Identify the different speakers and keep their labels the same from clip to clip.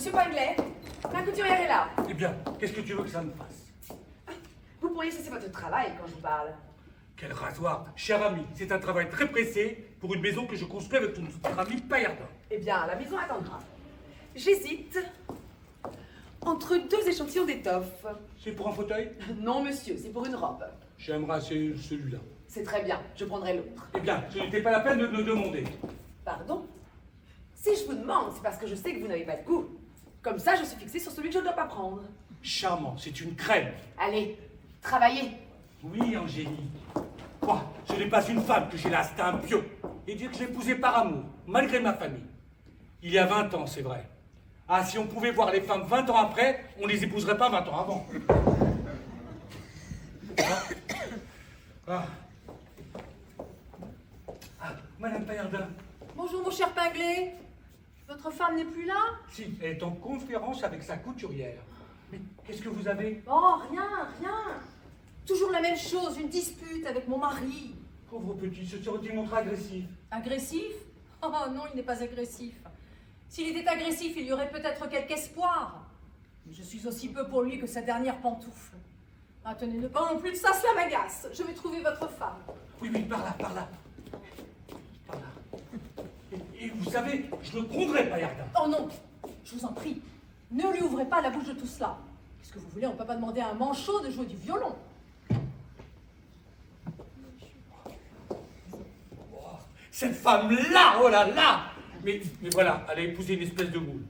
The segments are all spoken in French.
Speaker 1: Monsieur Pinglet, la couturière est là.
Speaker 2: Eh bien, qu'est-ce que tu veux que ça me fasse?
Speaker 1: Vous pourriez cesser votre travail quand je vous parle.
Speaker 2: Quel rasoir! Cher ami, c'est un travail très pressé pour une maison que je construis avec notre ami Paillardin.
Speaker 1: Eh bien, la maison attendra. J'hésite entre deux échantillons d'étoffe.
Speaker 2: C'est pour un fauteuil?
Speaker 1: Non, monsieur, c'est pour une robe.
Speaker 2: J'aimerais celui-là.
Speaker 1: C'est très bien, je prendrai l'autre.
Speaker 2: Eh bien, ce n'était pas la peine de me demander.
Speaker 1: Pardon? Si je vous demande, c'est parce que je sais que vous n'avez pas de goût. Comme ça, je suis fixée sur celui que je ne dois pas prendre.
Speaker 2: Charmant, c'est une crème.
Speaker 1: Allez, travaillez.
Speaker 2: Oui, Angélique. Moi, je n'ai pas une femme que j'ai l'instinct pieux. Et dire que je l'ai épousée par amour, malgré ma famille. Il y a 20 ans, c'est vrai. Ah, si on pouvait voir les femmes 20 ans après, on ne les épouserait pas 20 ans avant. Ah. Ah, Madame Paillardin.
Speaker 3: Bonjour mon cher Pinglet. Votre femme n'est plus là?
Speaker 2: Si, elle est en conférence avec sa couturière. Mais qu'est-ce que vous avez?
Speaker 3: Oh, rien, rien. Toujours la même chose, une dispute avec mon mari.
Speaker 2: Pauvre petit, se serait-il montré agressif?
Speaker 3: Agressif? Oh non, il n'est pas agressif. S'il était agressif, il y aurait peut-être quelque espoir. Mais je suis aussi peu pour lui que sa dernière pantoufle. Ah, tenez, ne pas non plus de ça, cela m'agace. Je vais trouver votre femme.
Speaker 2: Oui, oui, par là, par là. Par là. Et vous savez, je le gronderai, Paillardin.
Speaker 3: Oh non, je vous en prie, ne lui ouvrez pas la bouche de tout cela. Qu'est-ce que vous voulez, on ne peut pas demander à un manchot de jouer du violon.
Speaker 2: Cette femme-là, oh là là! Mais voilà, elle a épousé une espèce de moule.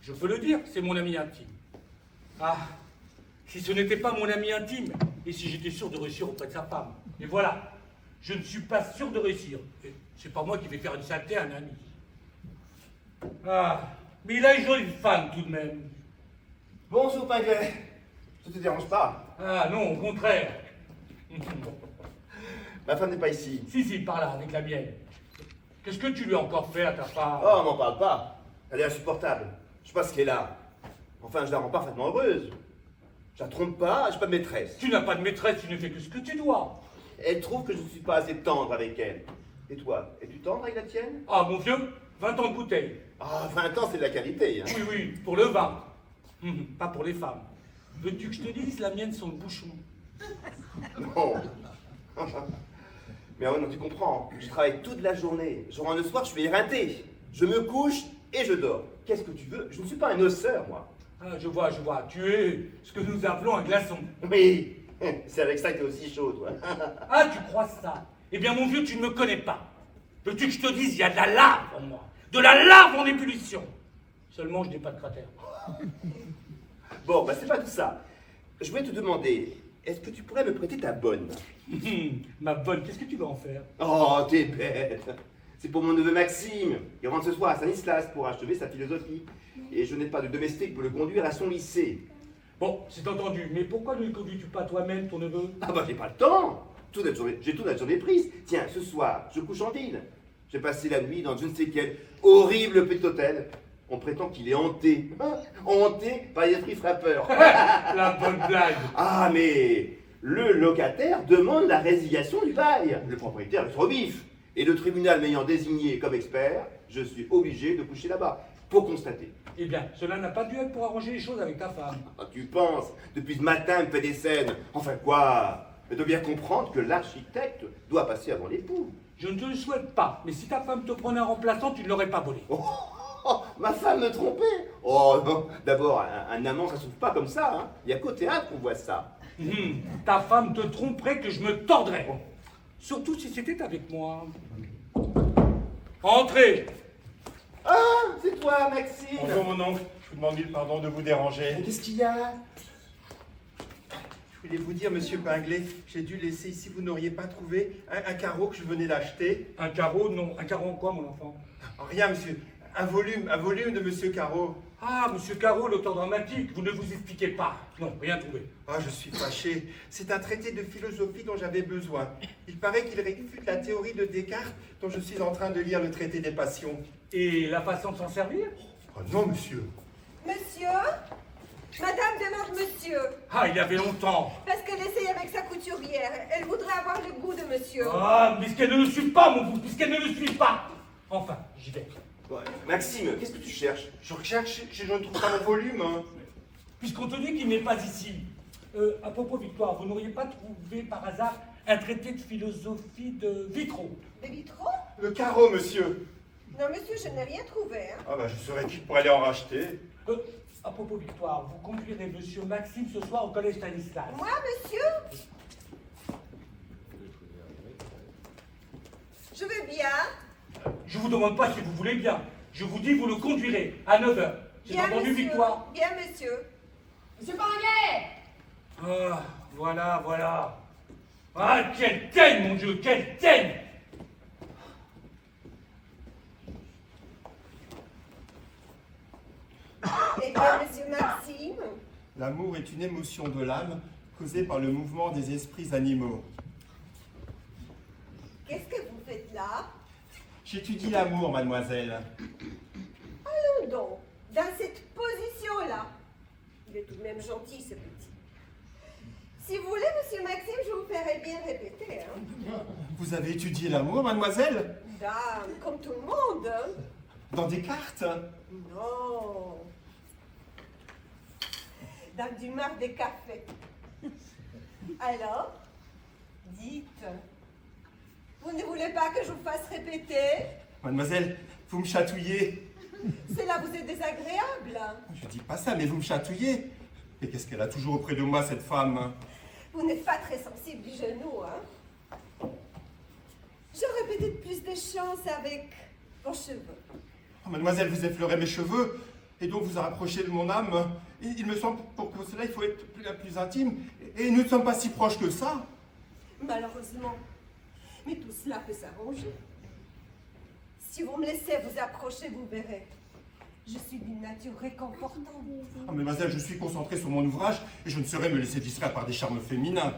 Speaker 2: Je peux le dire, c'est mon ami intime. Ah, si ce n'était pas mon ami intime, et si j'étais sûr de réussir auprès de sa femme. Et voilà, je ne suis pas sûr de réussir. Et c'est pas moi qui vais faire une saleté à un ami. Ah, mais il a une jolie femme tout de même.
Speaker 4: Bonjour Pinglet, ça te dérange pas?
Speaker 2: Ah non, au contraire.
Speaker 4: Ma femme n'est pas ici.
Speaker 2: Si, par là, avec la mienne. Qu'est-ce que tu lui as encore fait à ta femme?
Speaker 4: Oh, m'en parle pas. Elle est insupportable. Je sais pas ce qu'elle a. Enfin, je la rends parfaitement heureuse. Je la trompe pas, je suis pas de maîtresse.
Speaker 2: Tu n'as pas de maîtresse, tu ne fais que ce que tu dois.
Speaker 4: Elle trouve que je ne suis pas assez tendre avec elle. Et toi, es-tu tendre avec la tienne?
Speaker 2: Ah, mon vieux, 20 ans de bouteille.
Speaker 4: Ah, 20 ans, c'est de la qualité, hein.
Speaker 2: Oui, pour le vin. Pas pour les femmes. Veux-tu que je te dise, la mienne sont le bouchon.
Speaker 4: Non. Mais non, tu comprends, je travaille toute la journée. Je rentre le soir, je suis éreinté. Je me couche et je dors. Qu'est-ce que tu veux? Je ne suis pas un osseur, moi.
Speaker 2: Ah, je vois. Tu es ce que nous appelons un glaçon.
Speaker 4: Oui, c'est avec ça que t'es aussi chaud, toi.
Speaker 2: Ah, tu crois ça? Eh bien, mon vieux, tu ne me connais pas. Veux-tu que je te dise, il y a de la lave en moi. De la lave en ébullition. Seulement, je n'ai pas de cratère.
Speaker 4: Bon, bah c'est pas tout ça. Je voulais te demander, est-ce que tu pourrais me prêter ta bonne?
Speaker 2: Ma bonne, qu'est-ce que tu vas en faire?
Speaker 4: Oh, t'es bête. C'est pour mon neveu Maxime. Il rentre ce soir à Stanislas pour achever sa philosophie. Et je n'ai pas de domestique pour le conduire à son lycée.
Speaker 2: Bon, c'est entendu, mais pourquoi ne le conduis-tu pas toi-même, ton neveu?
Speaker 4: Ah bah j'ai pas le temps. J'ai tout sur mes prises. Tiens, ce soir, je couche en ville. J'ai passé la nuit dans je ne sais quel horrible petit hôtel. On prétend qu'il est hanté. Hanté par les esprits frappeurs.
Speaker 2: La bonne blague.
Speaker 4: Ah, mais le locataire demande la résiliation du bail. Le propriétaire est trop vif. Et le tribunal m'ayant désigné comme expert, je suis obligé de coucher là-bas pour constater.
Speaker 2: Eh bien, cela n'a pas dû être pour arranger les choses avec ta femme.
Speaker 4: Ah, tu penses? Depuis ce matin, elle me fait des scènes. Enfin quoi? Elle doit bien comprendre que l'architecte doit passer avant l'époux.
Speaker 2: Je ne te le souhaite pas, mais si ta femme te prenait un remplaçant, tu ne l'aurais pas volé.
Speaker 4: Oh, ma femme me trompait. Oh non, d'abord, un amant, ça s'ouvre pas comme ça. Hein. Il n'y a qu'au théâtre qu'on voit ça.
Speaker 2: Ta femme te tromperait que je me tordrais. Surtout si c'était avec moi. Entrez.
Speaker 4: Ah, c'est toi, Maxime.
Speaker 5: Bonjour mon oncle, je vous demande mille pardon de vous déranger.
Speaker 4: Qu'est-ce qu'il y a?
Speaker 5: Je voulais vous dire, monsieur Pinglet, j'ai dû laisser ici, vous n'auriez pas trouvé un carreau que je venais d'acheter?
Speaker 2: Un carreau? Non. Un carreau en quoi, mon enfant?
Speaker 5: Oh, rien, monsieur. Un volume de monsieur Carreau.
Speaker 2: Ah, monsieur Carreau, l'auteur dramatique, vous ne vous expliquez pas. Non, rien trouvé.
Speaker 5: Ah, je suis fâché. C'est un traité de philosophie dont j'avais besoin. Il paraît qu'il réfute la théorie de Descartes, dont je suis en train de lire le traité des passions.
Speaker 2: Et la façon de s'en servir?
Speaker 5: Oh non, monsieur.
Speaker 6: Monsieur? Madame demande monsieur.
Speaker 2: Ah, il y avait longtemps.
Speaker 6: Parce qu'elle essaye avec sa couturière. Elle voudrait avoir le goût de monsieur.
Speaker 2: Ah, puisqu'elle ne le suit pas, mon fou, puisqu'elle ne le suit pas. Enfin, j'y vais.
Speaker 4: Bon, Maxime, qu'est-ce que tu cherches?
Speaker 5: Je recherche, je ne trouve pas mon volume. Hein.
Speaker 2: Puisqu'on te dit qu'il n'est pas ici. À propos, Victoire, vous n'auriez pas trouvé par hasard un traité de philosophie de Vitraux?
Speaker 6: Des vitraux?
Speaker 5: Le carreau, monsieur.
Speaker 6: Non, monsieur, je n'ai rien trouvé. Hein.
Speaker 5: Ah bah, je serais qui pour aller en racheter.
Speaker 2: À propos, Victoire, vous conduirez monsieur Maxime ce soir au collège Stanislas.
Speaker 6: Moi, monsieur? Je veux bien.
Speaker 2: Je vous demande pas si vous voulez bien. Je vous dis, vous le conduirez à 9h. J'ai
Speaker 6: Bien,
Speaker 2: entendu,
Speaker 6: monsieur.
Speaker 2: Victoire?
Speaker 6: Bien, monsieur.
Speaker 3: Monsieur Paranguet!
Speaker 2: Ah, voilà. Ah, quelle teigne, mon Dieu, quelle teigne!
Speaker 6: Eh bien, monsieur Maxime,
Speaker 5: L'amour est une émotion de l'âme causée par le mouvement des esprits animaux.
Speaker 6: qu'est-ce que vous faites là?
Speaker 5: J'étudie l'amour, mademoiselle.
Speaker 6: Allons donc, dans cette position-là. Il est tout de même gentil, ce petit. Si vous voulez, monsieur Maxime, je vous ferai bien répéter. Hein.
Speaker 5: Vous avez étudié l'amour, mademoiselle?
Speaker 6: Dame, comme tout le monde. Hein.
Speaker 5: Dans des cartes?
Speaker 6: Non. Dans du marc de café. Alors, dites, vous ne voulez pas que je vous fasse répéter?
Speaker 5: Mademoiselle, vous me chatouillez.
Speaker 6: Cela vous est désagréable.
Speaker 5: Je dis pas ça, mais vous me chatouillez. Et qu'est-ce qu'elle a toujours auprès de moi, cette femme?
Speaker 6: Vous n'êtes pas très sensible du genou, hein? J'aurais peut-être plus de chance avec vos cheveux.
Speaker 5: Oh, mademoiselle, vous effleurez mes cheveux, et donc vous rapprochez de mon âme. Il me semble pour que cela, il faut être plus intime. Et nous ne sommes pas si proches que ça.
Speaker 6: Malheureusement. Mais tout cela peut s'arranger. Si vous me laissez vous approcher, vous verrez. Je suis d'une nature réconfortante.
Speaker 5: Ah, mademoiselle, je suis concentré sur mon ouvrage, et je ne saurais me laisser distraire par des charmes féminins.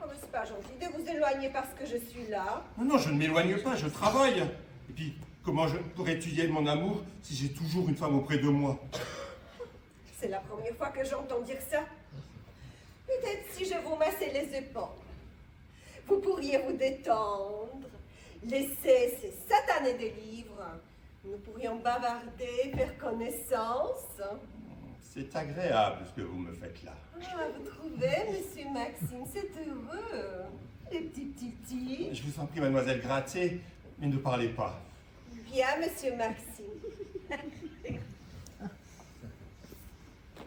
Speaker 6: Oh, mais c'est pas gentil de vous éloigner parce que je suis là.
Speaker 5: Non, je ne m'éloigne pas, je travaille. Et puis, comment je pourrais étudier mon amour si j'ai toujours une femme auprès de moi?
Speaker 6: C'est la première fois que j'entends dire ça. Peut-être si je vous massais les épaules, vous pourriez vous détendre, laisser ces satanés de livres. Nous pourrions bavarder, faire connaissance.
Speaker 5: C'est agréable ce que vous me faites là.
Speaker 6: Ah, vous trouvez, monsieur Maxime, c'est heureux. Les petits titis.
Speaker 5: Je vous en prie, mademoiselle, grattez, mais ne parlez pas.
Speaker 6: Bien, monsieur Maxime.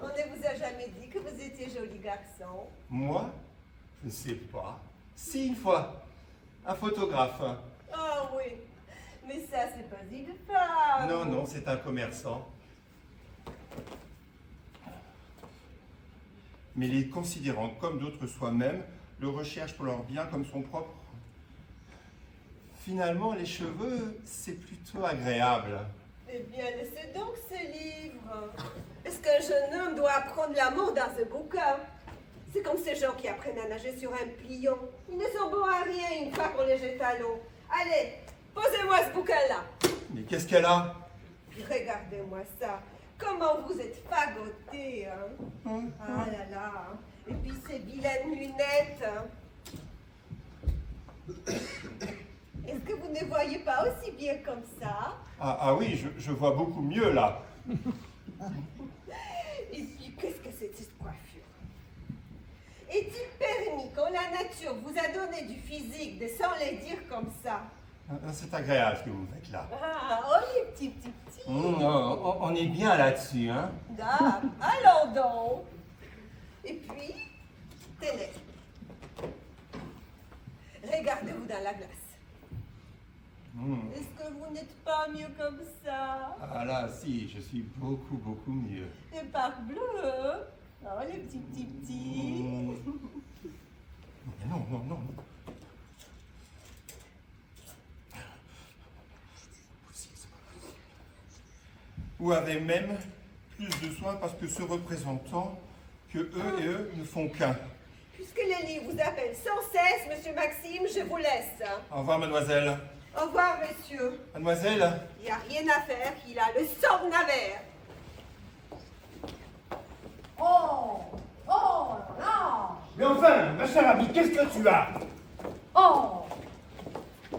Speaker 6: On ne vous a jamais dit que vous étiez joli garçon.
Speaker 5: Moi? Je ne sais pas. Si, une fois. Un photographe.
Speaker 6: Ah oui, mais ça, c'est pas une femme.
Speaker 5: Non, c'est un commerçant. Mais les considérant comme d'autres soi-même, le recherchent pour leur bien comme son propre. Finalement, les cheveux, c'est plutôt agréable.
Speaker 6: Eh bien, laissez donc ce livre. Est-ce qu'un jeune homme doit apprendre l'amour dans ce bouquin? C'est comme ces gens qui apprennent à nager sur un pliant. Ils ne sont bons à rien une fois qu'on les jette à l'eau. Allez, posez-moi ce bouquin-là.
Speaker 5: Mais qu'est-ce qu'elle a?
Speaker 6: Regardez-moi ça. Comment vous êtes fagoté, hein? Ah là là. Et puis ces vilaines lunettes. Hein. Est-ce que vous ne voyez pas aussi bien comme ça?
Speaker 5: Ah oui, je vois beaucoup mieux là.
Speaker 6: Et puis, qu'est-ce que c'est cette coiffure? Est-il permis quand la nature vous a donné du physique de sans les dire comme ça?
Speaker 5: C'est agréable ce que vous faites là.
Speaker 6: Ah, oh les petits.
Speaker 5: On est bien là-dessus, hein?
Speaker 6: Dame, allons donc. Et puis, tenez. Regardez-vous dans la glace. Est-ce que vous n'êtes pas mieux comme ça?
Speaker 5: Ah là, si, je suis beaucoup mieux.
Speaker 6: Et parbleu, oh les petits.
Speaker 5: Mais non. Ou avez même plus de soin parce que se représentant que eux ne font qu'un.
Speaker 6: Puisque les livres vous appellent sans cesse, monsieur Maxime, je vous laisse.
Speaker 5: Au revoir, mademoiselle.
Speaker 6: Au revoir, monsieur.
Speaker 5: Mademoiselle?
Speaker 6: Il n'y a rien à faire, il a le sang de Navarre.
Speaker 3: Oh là!
Speaker 7: Mais enfin, ma chère amie, qu'est-ce que tu as?
Speaker 3: Oh!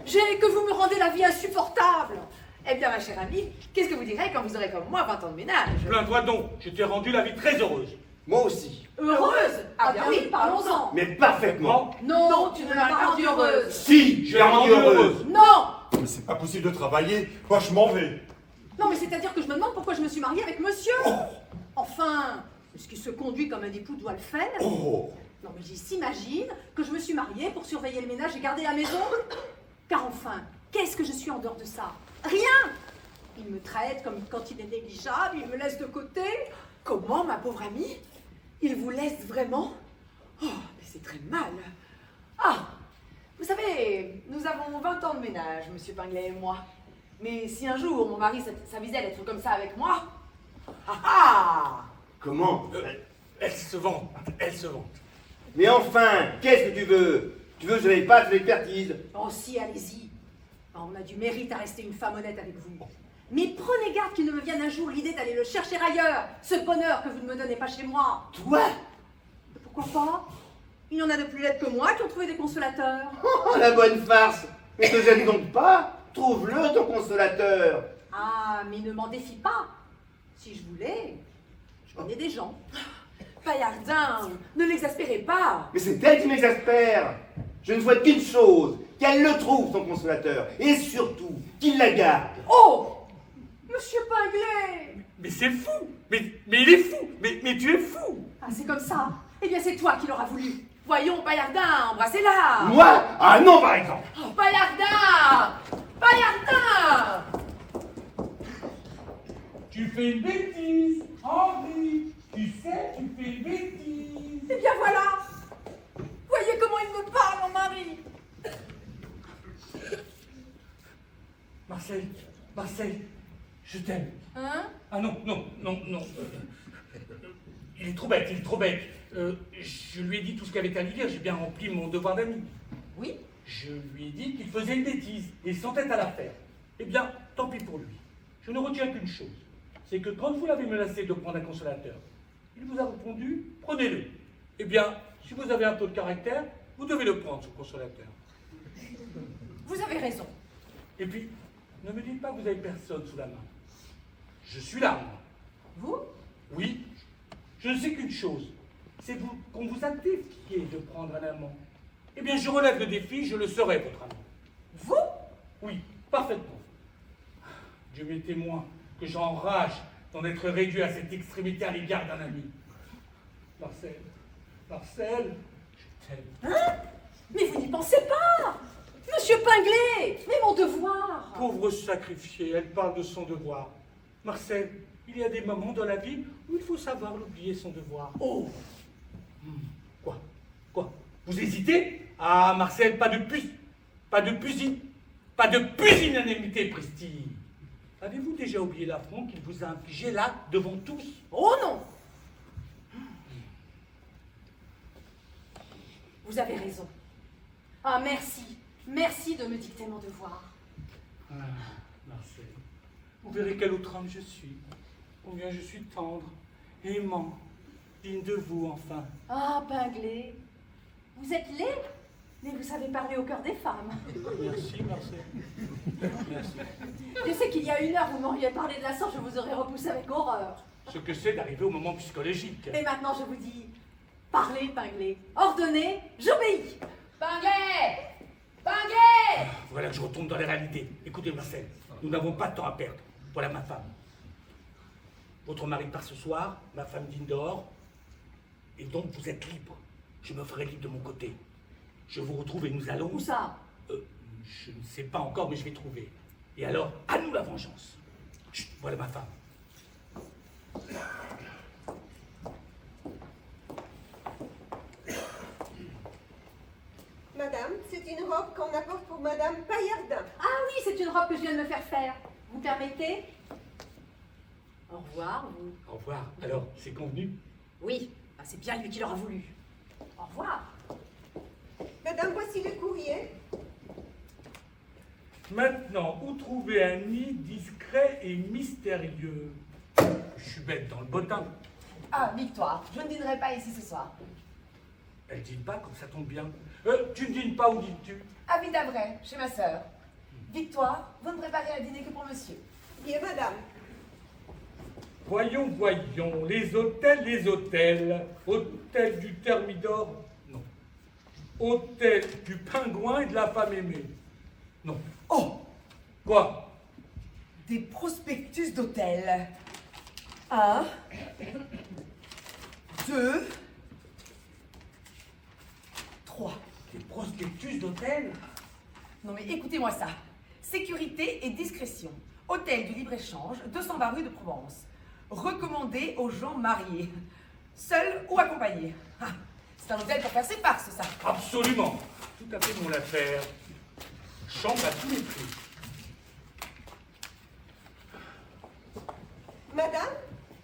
Speaker 3: J'ai que vous me rendez la vie insupportable.
Speaker 1: Eh bien, ma chère amie, qu'est-ce que vous direz quand vous aurez comme moi 20 ans de ménage?
Speaker 2: Plains-toi donc, je t'ai rendu la vie très heureuse.
Speaker 4: Moi aussi.
Speaker 1: Heureuse? Ah bien oui,
Speaker 3: parlons-en.
Speaker 4: Mais parfaitement.
Speaker 3: Non, tu ne m'as pas rendue heureuse.
Speaker 4: Si, je l'ai rendue heureuse.
Speaker 3: Non.
Speaker 5: Mais c'est pas possible de travailler. Moi, je m'en vais.
Speaker 3: Non, mais c'est-à-dire que je me demande pourquoi je me suis mariée avec monsieur. Enfin, ce qui se conduit comme un époux doit le faire.
Speaker 4: Oh.
Speaker 3: Non, mais il s'imagine que je me suis mariée pour surveiller le ménage et garder la maison. Car enfin, qu'est-ce que je suis en dehors de ça? Rien. Il me traite comme quand il est négligeable, il me laisse de côté.
Speaker 1: Comment, ma pauvre amie? Il vous laisse vraiment? Oh, mais c'est très mal. Ah, vous savez, nous avons 20 ans de ménage, monsieur Pinglet et moi. Mais si un jour mon mari s'avisait d'être comme ça avec moi... Ah ah!
Speaker 4: Comment?
Speaker 2: Elle se vante, elle se vante.
Speaker 4: Mais enfin, qu'est-ce que tu veux? Tu veux que je n'aille pas de l'expertise?
Speaker 3: Oh si, allez-y. Oh, on a du mérite à rester une femme honnête avec vous. Mais prenez garde qu'il ne me vienne un jour l'idée d'aller le chercher ailleurs, ce bonheur que vous ne me donnez pas chez moi.
Speaker 4: Toi?
Speaker 3: Pourquoi pas? Il y en a de plus laides que moi qui ont trouvé des consolateurs.
Speaker 4: Oh, la bonne farce! Mais te gêne donc pas! Trouve-le, ton consolateur!
Speaker 3: Ah, mais ne m'en défie pas. Si je voulais, je connais des gens.
Speaker 1: Paillardin, ne l'exaspérez pas.
Speaker 4: Mais c'est elle qui m'exaspère! Je ne souhaite qu'une chose, qu'elle le trouve, son consolateur, et surtout, qu'il la garde!
Speaker 3: Oh! Monsieur Pinglet!
Speaker 2: Mais c'est fou. Mais il est fou. Mais tu es fou.
Speaker 3: Ah, c'est comme ça. Eh bien, c'est toi qui l'auras voulu.
Speaker 1: Voyons, Paillardin, embrassez-la.
Speaker 4: Moi? Ah non, par exemple!
Speaker 1: Oh, Paillardin! Paillardin!
Speaker 2: Tu fais une bêtise, Henri. Tu sais, tu fais une bêtise.
Speaker 3: Eh bien, voilà. Voyez comment il me parle, mon mari.
Speaker 2: Marcel, je t'aime.
Speaker 3: Hein?
Speaker 2: Ah non. Il est trop bête. Je lui ai dit tout ce qu'il avait à lui dire, j'ai bien rempli mon devoir d'ami.
Speaker 3: Oui?
Speaker 2: Je lui ai dit qu'il faisait une bêtise et sans tête à la faire. Eh bien, tant pis pour lui. Je ne retiens qu'une chose, c'est que quand vous l'avez menacé de prendre un consolateur, il vous a répondu, prenez-le. Eh bien, si vous avez un peu de caractère, vous devez le prendre, ce consolateur.
Speaker 3: Vous avez raison.
Speaker 2: Et puis, ne me dites pas que vous avez personne sous la main. Je suis là, moi.
Speaker 3: Vous?
Speaker 2: Oui, je ne sais qu'une chose, c'est qu'on vous a défié de prendre un amant. Eh bien, je relève le défi, je le serai, votre amant.
Speaker 3: Vous?
Speaker 2: Oui, parfaitement. Dieu m'est témoin que j'enrage d'en être réduit à cette extrémité à l'égard d'un ami. Marcel, je t'aime.
Speaker 3: Hein? Mais vous n'y pensez pas! Monsieur Pinglet! Mais mon devoir!
Speaker 2: Pauvre sacrifiée, elle parle de son devoir. Marcel, il y a des moments dans la vie où il faut savoir oublier son devoir.
Speaker 1: Oh!
Speaker 2: Quoi? Vous hésitez? Ah, Marcel, pas de pusillanimité, Presti. Avez-vous déjà oublié l'affront qu'il vous a infligé là, devant tous?
Speaker 3: Oh non! Vous avez raison. Ah, merci. Merci de me dicter mon devoir.
Speaker 2: Ah, Marcel, vous verrez quel autre homme je suis. Combien je suis tendre, aimant, digne de vous, enfin.
Speaker 3: Ah, Pinglet, vous êtes laid, mais vous savez parler au cœur des femmes.
Speaker 2: Merci, Marcel. Merci.
Speaker 3: Je sais qu'il y a une heure, vous m'auriez parlé de la sorte, je vous aurais repoussé avec horreur.
Speaker 2: Ce que c'est d'arriver au moment psychologique.
Speaker 3: Et maintenant, je vous dis, parlez, Pinglet. Ordonnez, j'obéis.
Speaker 1: Pinglet! Pinglet!
Speaker 2: Voilà que je retombe dans les réalités. Écoutez, Marcel, nous n'avons pas de temps à perdre. Voilà ma femme. Votre mari part ce soir, ma femme dîne dehors, et donc vous êtes libre. Je me ferai libre de mon côté. Je vous retrouve et nous allons...
Speaker 3: Où ça?
Speaker 2: Je ne sais pas encore, mais je vais trouver. Et alors, à nous la vengeance. Chut, voilà ma femme.
Speaker 6: Madame, c'est une robe qu'on apporte pour Madame Paillardin.
Speaker 3: Ah oui, c'est une robe que je viens de me faire faire. Vous permettez? Au revoir, vous.
Speaker 2: Au revoir. Alors, c'est convenu?
Speaker 3: Oui, ah, c'est bien lui qui l'aura voulu. Au revoir.
Speaker 6: Madame, voici le courrier.
Speaker 2: Maintenant, où trouver un nid discret et mystérieux? Je suis bête dans le bottin.
Speaker 1: Ah, Victoire, je ne dînerai pas ici ce soir.
Speaker 2: Elle dîne pas, comme ça tombe bien. Tu ne dînes pas, où dînes-tu?
Speaker 1: À Vidavray, chez ma sœur. Victoire, vous ne préparez à dîner que pour monsieur.
Speaker 6: Bien, madame.
Speaker 2: Voyons, voyons, les hôtels. Hôtel du Thermidor, non. Hôtel du Pingouin et de la femme aimée, non.
Speaker 1: Oh,
Speaker 2: Quoi?
Speaker 1: des prospectus d'hôtel. 1, 2, 3.
Speaker 2: Des prospectus d'hôtel?
Speaker 1: Non mais écoutez-moi ça. Sécurité et discrétion. Hôtel du libre-échange, 220 rue de Provence. Recommandé aux gens mariés. Seul ou accompagné. Ah, c'est un hôtel pour faire ses farces, ça.
Speaker 2: Absolument. Tout à fait mon affaire. Chambre à tous les prix.
Speaker 6: Madame,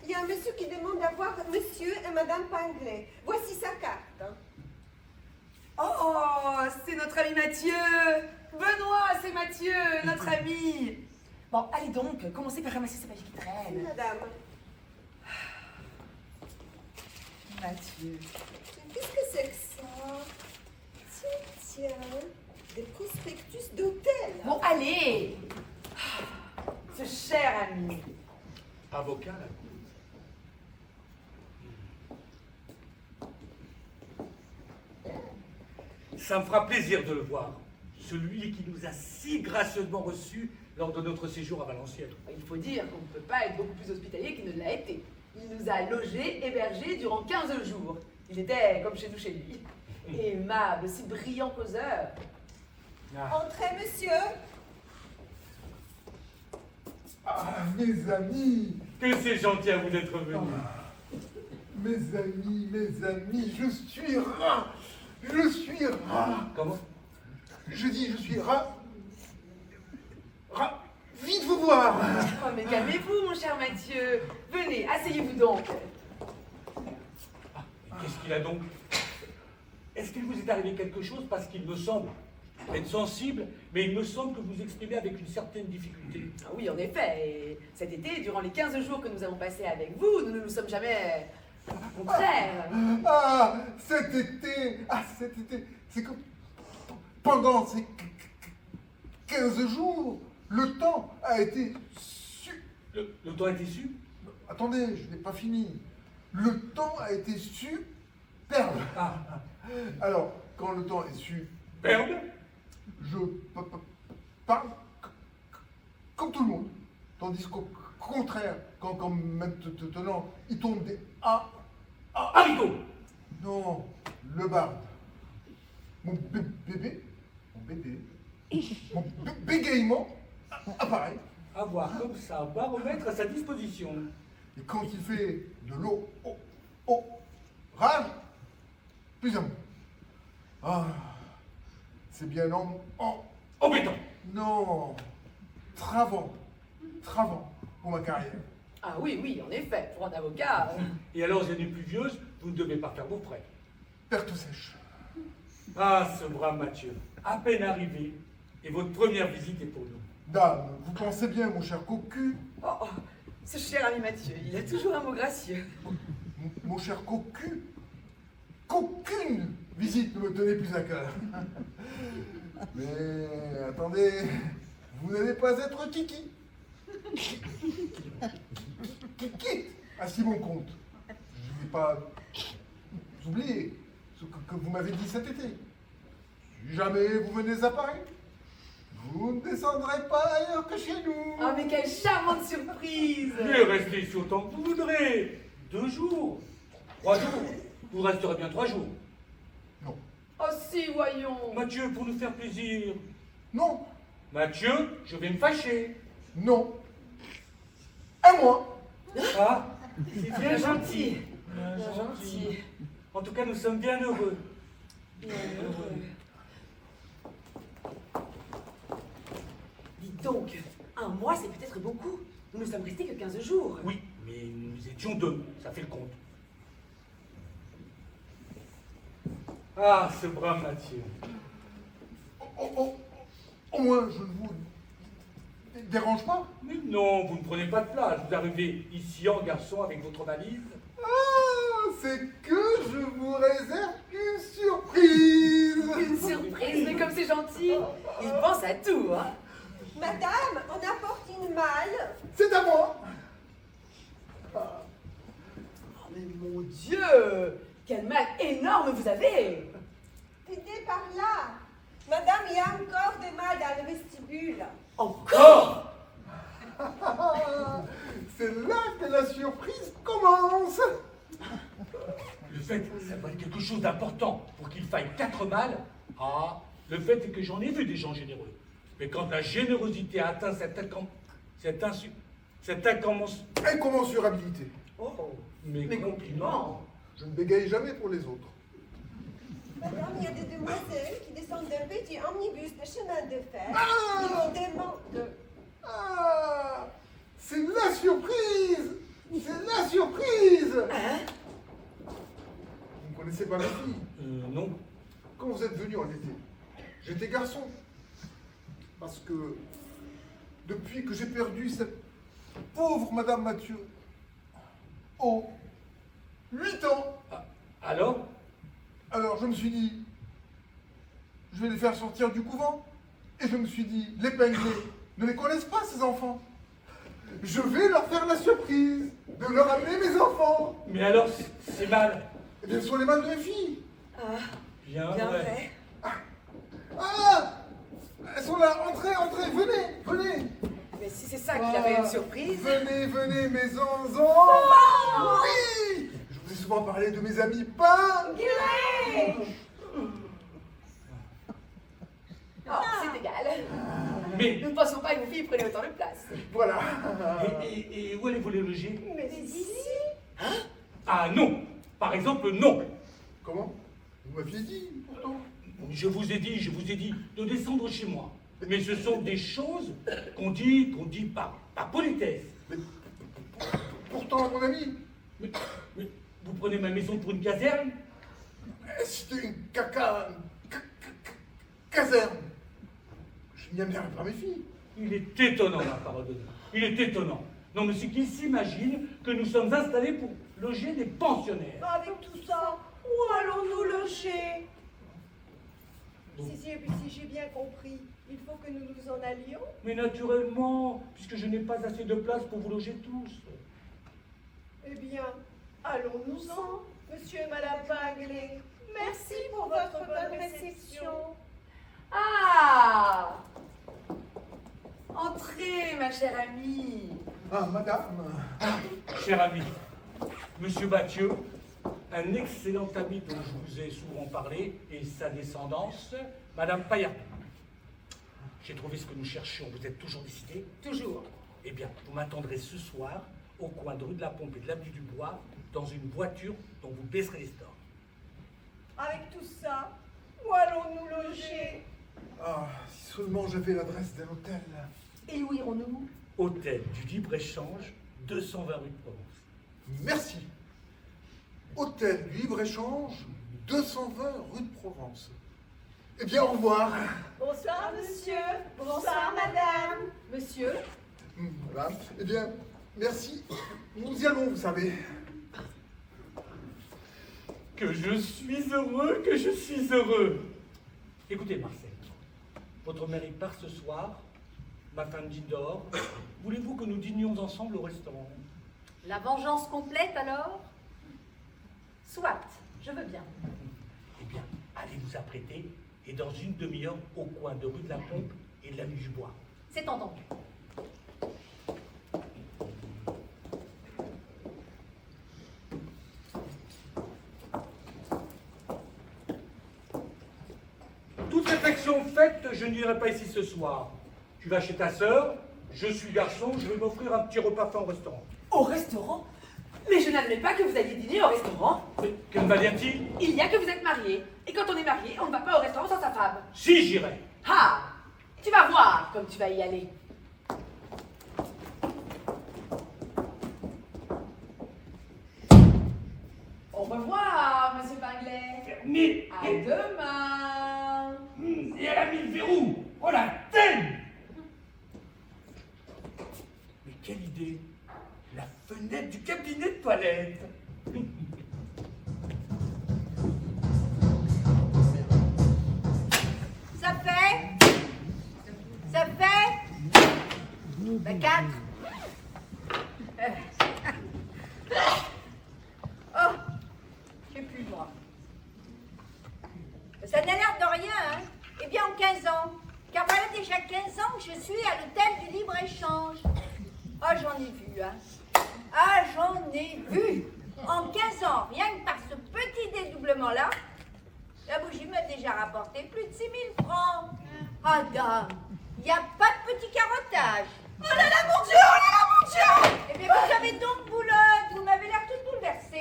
Speaker 6: il y a un monsieur qui demande à voir monsieur et madame Pinglet. Voici sa carte. Hein.
Speaker 1: Oh, c'est notre ami Mathieu. Benoît, c'est Mathieu, notre ami. Bon, allez donc, commencez par ramasser ces papiers qui traînent.
Speaker 6: Madame,
Speaker 1: Mathieu.
Speaker 6: qu'est-ce que c'est que ça? Tiens, des prospectus d'hôtel.
Speaker 1: Bon, allez. Ce cher ami.
Speaker 2: Avocat, là. Ça me fera plaisir de le voir. Celui qui nous a si gracieusement reçus lors de notre séjour à Valenciennes.
Speaker 1: Il faut dire qu'on ne peut pas être beaucoup plus hospitalier qu'il ne l'a été. Il nous a logés, hébergés durant 15 jours. Il était comme chez nous, chez lui. Aimable, si brillant causeur.
Speaker 2: Ah.
Speaker 6: Entrez, monsieur.
Speaker 8: Ah, mes amis,
Speaker 2: Que c'est gentil à vous d'être venus.
Speaker 8: mes amis, je suis rat. Je suis rat.
Speaker 2: Comment?
Speaker 8: Je dis, je suis rat. Ravi de vous voir.
Speaker 1: Oh, mais calmez-vous, mon cher Mathieu. Venez, asseyez-vous donc.
Speaker 2: Qu'est-ce qu'il a donc? Est-ce qu'il vous est arrivé quelque chose? Parce qu'il me semble être sensible, mais il me semble que vous exprimez avec une certaine difficulté.
Speaker 1: Ah oui, en effet. Et cet été, durant les 15 jours que nous avons passés avec vous, nous ne nous sommes jamais contraires.
Speaker 8: Cet été, c'est que pendant ces 15 jours, le temps a été
Speaker 2: Le temps est issu?
Speaker 8: Attendez, je n'ai pas fini. Le temps a été superbe. Alors, quand le temps est superbe,
Speaker 2: Perbe?
Speaker 8: je parle comme tout le monde. Tandis qu'au contraire, quand maintenant il tombe des
Speaker 2: Haricot!
Speaker 8: non, le barde. Mon bégaiement apparaît.
Speaker 2: Avoir comme ça, baromètre à sa disposition.
Speaker 8: Et quand il fait de l'eau au rage, plus un mot. Ah, c'est bien
Speaker 2: Embêtant!
Speaker 8: non, travant pour ma carrière.
Speaker 1: Ah oui, oui, en effet, pour un avocat.
Speaker 2: Et alors, j'ai une pluvieuse, vous ne devez pas faire vos frais.
Speaker 8: Perte sèche.
Speaker 2: Ah, ce brave Mathieu, à peine arrivé, et votre première visite est pour nous.
Speaker 8: Dame, vous pensez bien, mon cher cocu,
Speaker 1: Oh, ce cher ami Mathieu, il a toujours un mot gracieux.
Speaker 8: mon cher cocu, qu'aucune visite ne me tenait plus à cœur. Mais attendez, vous n'allez pas être Kiki. Kiki, à si bon compte. Je ne vais pas oublier ce que vous m'avez dit cet été. Si jamais vous venez à Paris, vous ne descendrez pas ailleurs que chez nous.
Speaker 1: Ah, mais quelle charmante surprise!
Speaker 2: Mais restez ici autant que vous voudrez. 2 jours, 3 jours. Vous resterez bien 3 jours.
Speaker 8: Non,
Speaker 1: Oh si, voyons.
Speaker 2: Mathieu, pour nous faire plaisir.
Speaker 8: non,
Speaker 2: Mathieu, je vais me fâcher.
Speaker 8: non. Un mois.
Speaker 2: Ah, c'est bien
Speaker 1: Bien
Speaker 2: gentil.
Speaker 1: gentil.
Speaker 2: Bien
Speaker 1: Bien gentil.
Speaker 2: En tout cas, nous sommes bien heureux.
Speaker 1: Bien heureux. Dites donc, un mois c'est peut-être beaucoup. Nous ne sommes restés que 15 jours.
Speaker 2: Oui, mais nous étions 2, ça fait le compte. Ah, ce brave Mathieu.
Speaker 8: Au moins, je ne vous dérange pas.
Speaker 2: Mais non, vous ne prenez pas de place. Vous arrivez ici en garçon avec votre valise.
Speaker 8: Ah, c'est que je vous réserve une surprise.
Speaker 1: Une surprise, mais comme c'est gentil. Il pense à tout, hein.
Speaker 6: Madame, on apporte une malle.
Speaker 8: C'est à moi.
Speaker 1: Oh, mais mon Dieu! Quel mal énorme vous avez!
Speaker 6: Venez par là. Madame, il y a encore des malles dans le vestibule.
Speaker 1: Encore?
Speaker 8: C'est là que la surprise commence.
Speaker 2: Le fait que ça doit être quelque chose d'important pour qu'il faille 4 mâles. Ah, le fait est que j'en ai vu des gens généreux. Mais quand la générosité atteint cette
Speaker 8: Incommensurabilité.
Speaker 1: Oh,
Speaker 2: mes
Speaker 1: mes
Speaker 2: compliments.
Speaker 1: compliments!
Speaker 8: Je ne bégaye jamais pour les autres.
Speaker 6: Madame, il y a des demoiselles qui descendent d'un petit omnibus de chemin de fer.
Speaker 8: Ah!
Speaker 6: Ils vous demandent.
Speaker 8: Ah, c'est la surprise. C'est la surprise.
Speaker 1: Hein?
Speaker 8: Vous ne connaissez pas mes filles.
Speaker 2: Non.
Speaker 8: Quand vous êtes venu en été, j'étais garçon. Parce que depuis que j'ai perdu cette pauvre Madame Mathieu, oh, 8 ans,
Speaker 2: Alors
Speaker 8: alors je me suis dit, je vais les faire sortir du couvent. Et je me suis dit, les Pinglet ne les connaissent pas ces enfants. Je vais leur faire la surprise de leur amener mes enfants.
Speaker 2: Mais alors, c'est mal.
Speaker 8: Eh bien, ce sont les mâles de mes filles.
Speaker 1: Ah,
Speaker 2: Bien
Speaker 1: bien
Speaker 2: vrai.
Speaker 1: vrai.
Speaker 8: Ah, elles sont là, entrez, entrez, venez, venez.
Speaker 1: Mais si c'est ça qu'il avait une surprise.
Speaker 8: Venez, venez, mes enfants. Oui, je vous ai souvent parlé de mes amis Pinglet.
Speaker 1: Oh, c'est égal.
Speaker 2: Mais,
Speaker 1: Nous ne pensons pas que vos filles prennent autant de place.
Speaker 8: Voilà.
Speaker 2: et où allez-vous les loger?
Speaker 6: Mais ici.
Speaker 2: Ah non. Par exemple, non.
Speaker 8: Comment? Vous m'aviez dit, pourtant.
Speaker 2: Je vous ai dit de descendre chez moi. Mais ce sont des choses qu'on dit par politesse.
Speaker 8: Mais pourtant, mon ami,
Speaker 2: Mais vous prenez ma maison pour une caserne?
Speaker 8: c'était une caserne. Je n'y amènerai pas mes filles.
Speaker 2: Il est étonnant, ma parole d'honneur. Il est étonnant. Non, mais c'est qu'il s'imagine que nous sommes installés pour loger des pensionnaires.
Speaker 6: Avec tout ça, où allons-nous loger?
Speaker 2: Bon.
Speaker 6: Si, et puis si j'ai bien compris, il faut que nous nous en allions.
Speaker 2: Mais naturellement, puisque je n'ai pas assez de place pour vous loger tous.
Speaker 6: Eh bien, allons-nous-en, monsieur et madame Pinglet. Merci pour votre bonne réception.
Speaker 1: Ah! Entrez, ma chère amie.
Speaker 8: Ah, madame.
Speaker 2: Cher ami, monsieur Mathieu, un excellent ami dont je vous ai souvent parlé, et sa descendance, madame Paillardin. J'ai trouvé ce que nous cherchions. Vous êtes toujours décidé?
Speaker 1: Toujours.
Speaker 2: Eh bien, vous m'attendrez ce soir, au coin de rue de la Pompe et de l'avenue du Bois, dans une voiture dont vous baisserez les stores.
Speaker 6: Avec tout ça, où allons-nous loger?
Speaker 8: Ah, si seulement j'avais l'adresse d'un hôtel.
Speaker 1: Et où irons-nous?
Speaker 2: Hôtel du Libre-Échange, 220 rue de Provence.
Speaker 8: Merci. Hôtel du Libre-Échange, 220 rue de Provence. Eh bien, au revoir.
Speaker 6: Bonsoir, monsieur. Bonsoir, madame.
Speaker 1: Monsieur?
Speaker 8: Voilà. Eh bien, merci. Nous y allons, vous savez.
Speaker 2: Que je suis heureux, que je suis heureux. Écoutez, Marcel, votre mère y part ce soir, ma femme dîne dehors. Voulez-vous que nous dînions ensemble au restaurant?
Speaker 3: La vengeance complète alors? Soit, je veux bien.
Speaker 2: Eh bien, allez vous apprêter, et dans une demi-heure, au coin de rue de la Pompe et de l'avenue du Bois.
Speaker 3: C'est entendu.
Speaker 2: Toute réflexion faite, je n'irai pas ici ce soir. Tu vas chez ta sœur, je suis garçon, je vais m'offrir un petit repas fin au restaurant.
Speaker 1: Au restaurant? Mais je n'admets pas que vous alliez dîner au restaurant.
Speaker 2: Mais quel va dire-t-il?
Speaker 1: Il y a que vous êtes mariés. Et quand on est marié, on ne va pas au restaurant sans sa femme.
Speaker 2: Si j'irai.
Speaker 1: Ah! Tu vas voir comme tu vas y aller. Au revoir, monsieur Pinglet.
Speaker 2: Mais,
Speaker 1: À demain.
Speaker 2: et elle a mis le verrou. Oh la tête! Mais quelle idée! La fenêtre du cabinet de toilette.
Speaker 6: Ça fait? Ça fait?
Speaker 9: j'en ai vu. En 15 ans, rien que par ce petit dédoublement-là, la bougie m'a déjà rapporté plus de 6 000 francs. Ah, dame, il n'y a pas de petit carottage.
Speaker 6: Oh là là, mon Dieu! Oh là là, mon Dieu!
Speaker 9: Eh bien, vous avez donc boulotte, vous m'avez l'air toute bouleversée.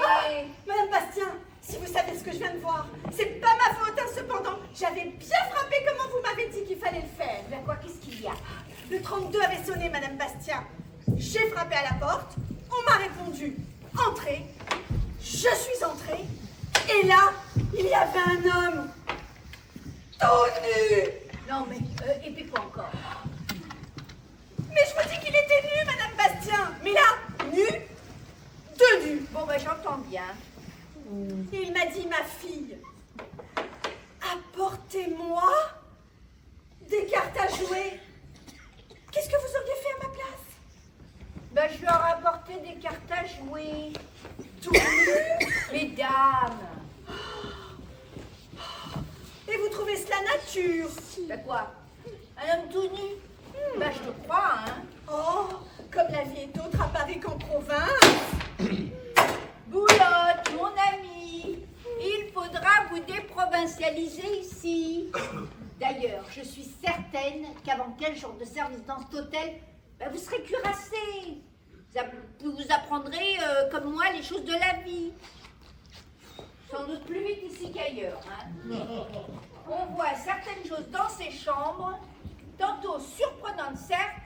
Speaker 6: Madame Bastien, si vous savez ce que je viens de voir, c'est pas ma faute, hein, cependant. J'avais bien frappé comment vous m'avez dit qu'il fallait le faire.
Speaker 9: Ben quoi, qu'est-ce qu'il y a?
Speaker 6: Le 32 avait sonné, Madame Bastien. J'ai frappé à la porte, on m'a répondu « Entrez ». Je suis entrée, et là, il y avait un homme, tout nu.
Speaker 9: Non, mais, et puis quoi encore?
Speaker 6: Mais je vous dis qu'il était nu, Madame Bastien. Mais là, nu, de nu.
Speaker 9: Bon, ben, j'entends bien.
Speaker 6: Et il m'a dit, ma fille, apportez-moi des cartes à jouer. Qu'est-ce que vous auriez fait à ma place?
Speaker 9: Ben, je leur ai apporté des cartes à jouer.
Speaker 6: Tout nu?
Speaker 9: Mesdames.
Speaker 6: Et vous trouvez cela nature?
Speaker 9: Ben quoi? Un homme tout nu? Ben, je te crois, hein.
Speaker 6: Oh, comme la vie est autre à Paris qu'en province.
Speaker 9: Boulotte, mon ami, il faudra vous déprovincialiser ici. D'ailleurs, je suis certaine qu'avant 15 jours de service dans cet hôtel, ben, vous serez cuirassé. Vous apprendrez, comme moi, les choses de la vie. Sans doute plus vite ici qu'ailleurs. Hein. On voit certaines choses dans ces chambres, tantôt surprenantes certes,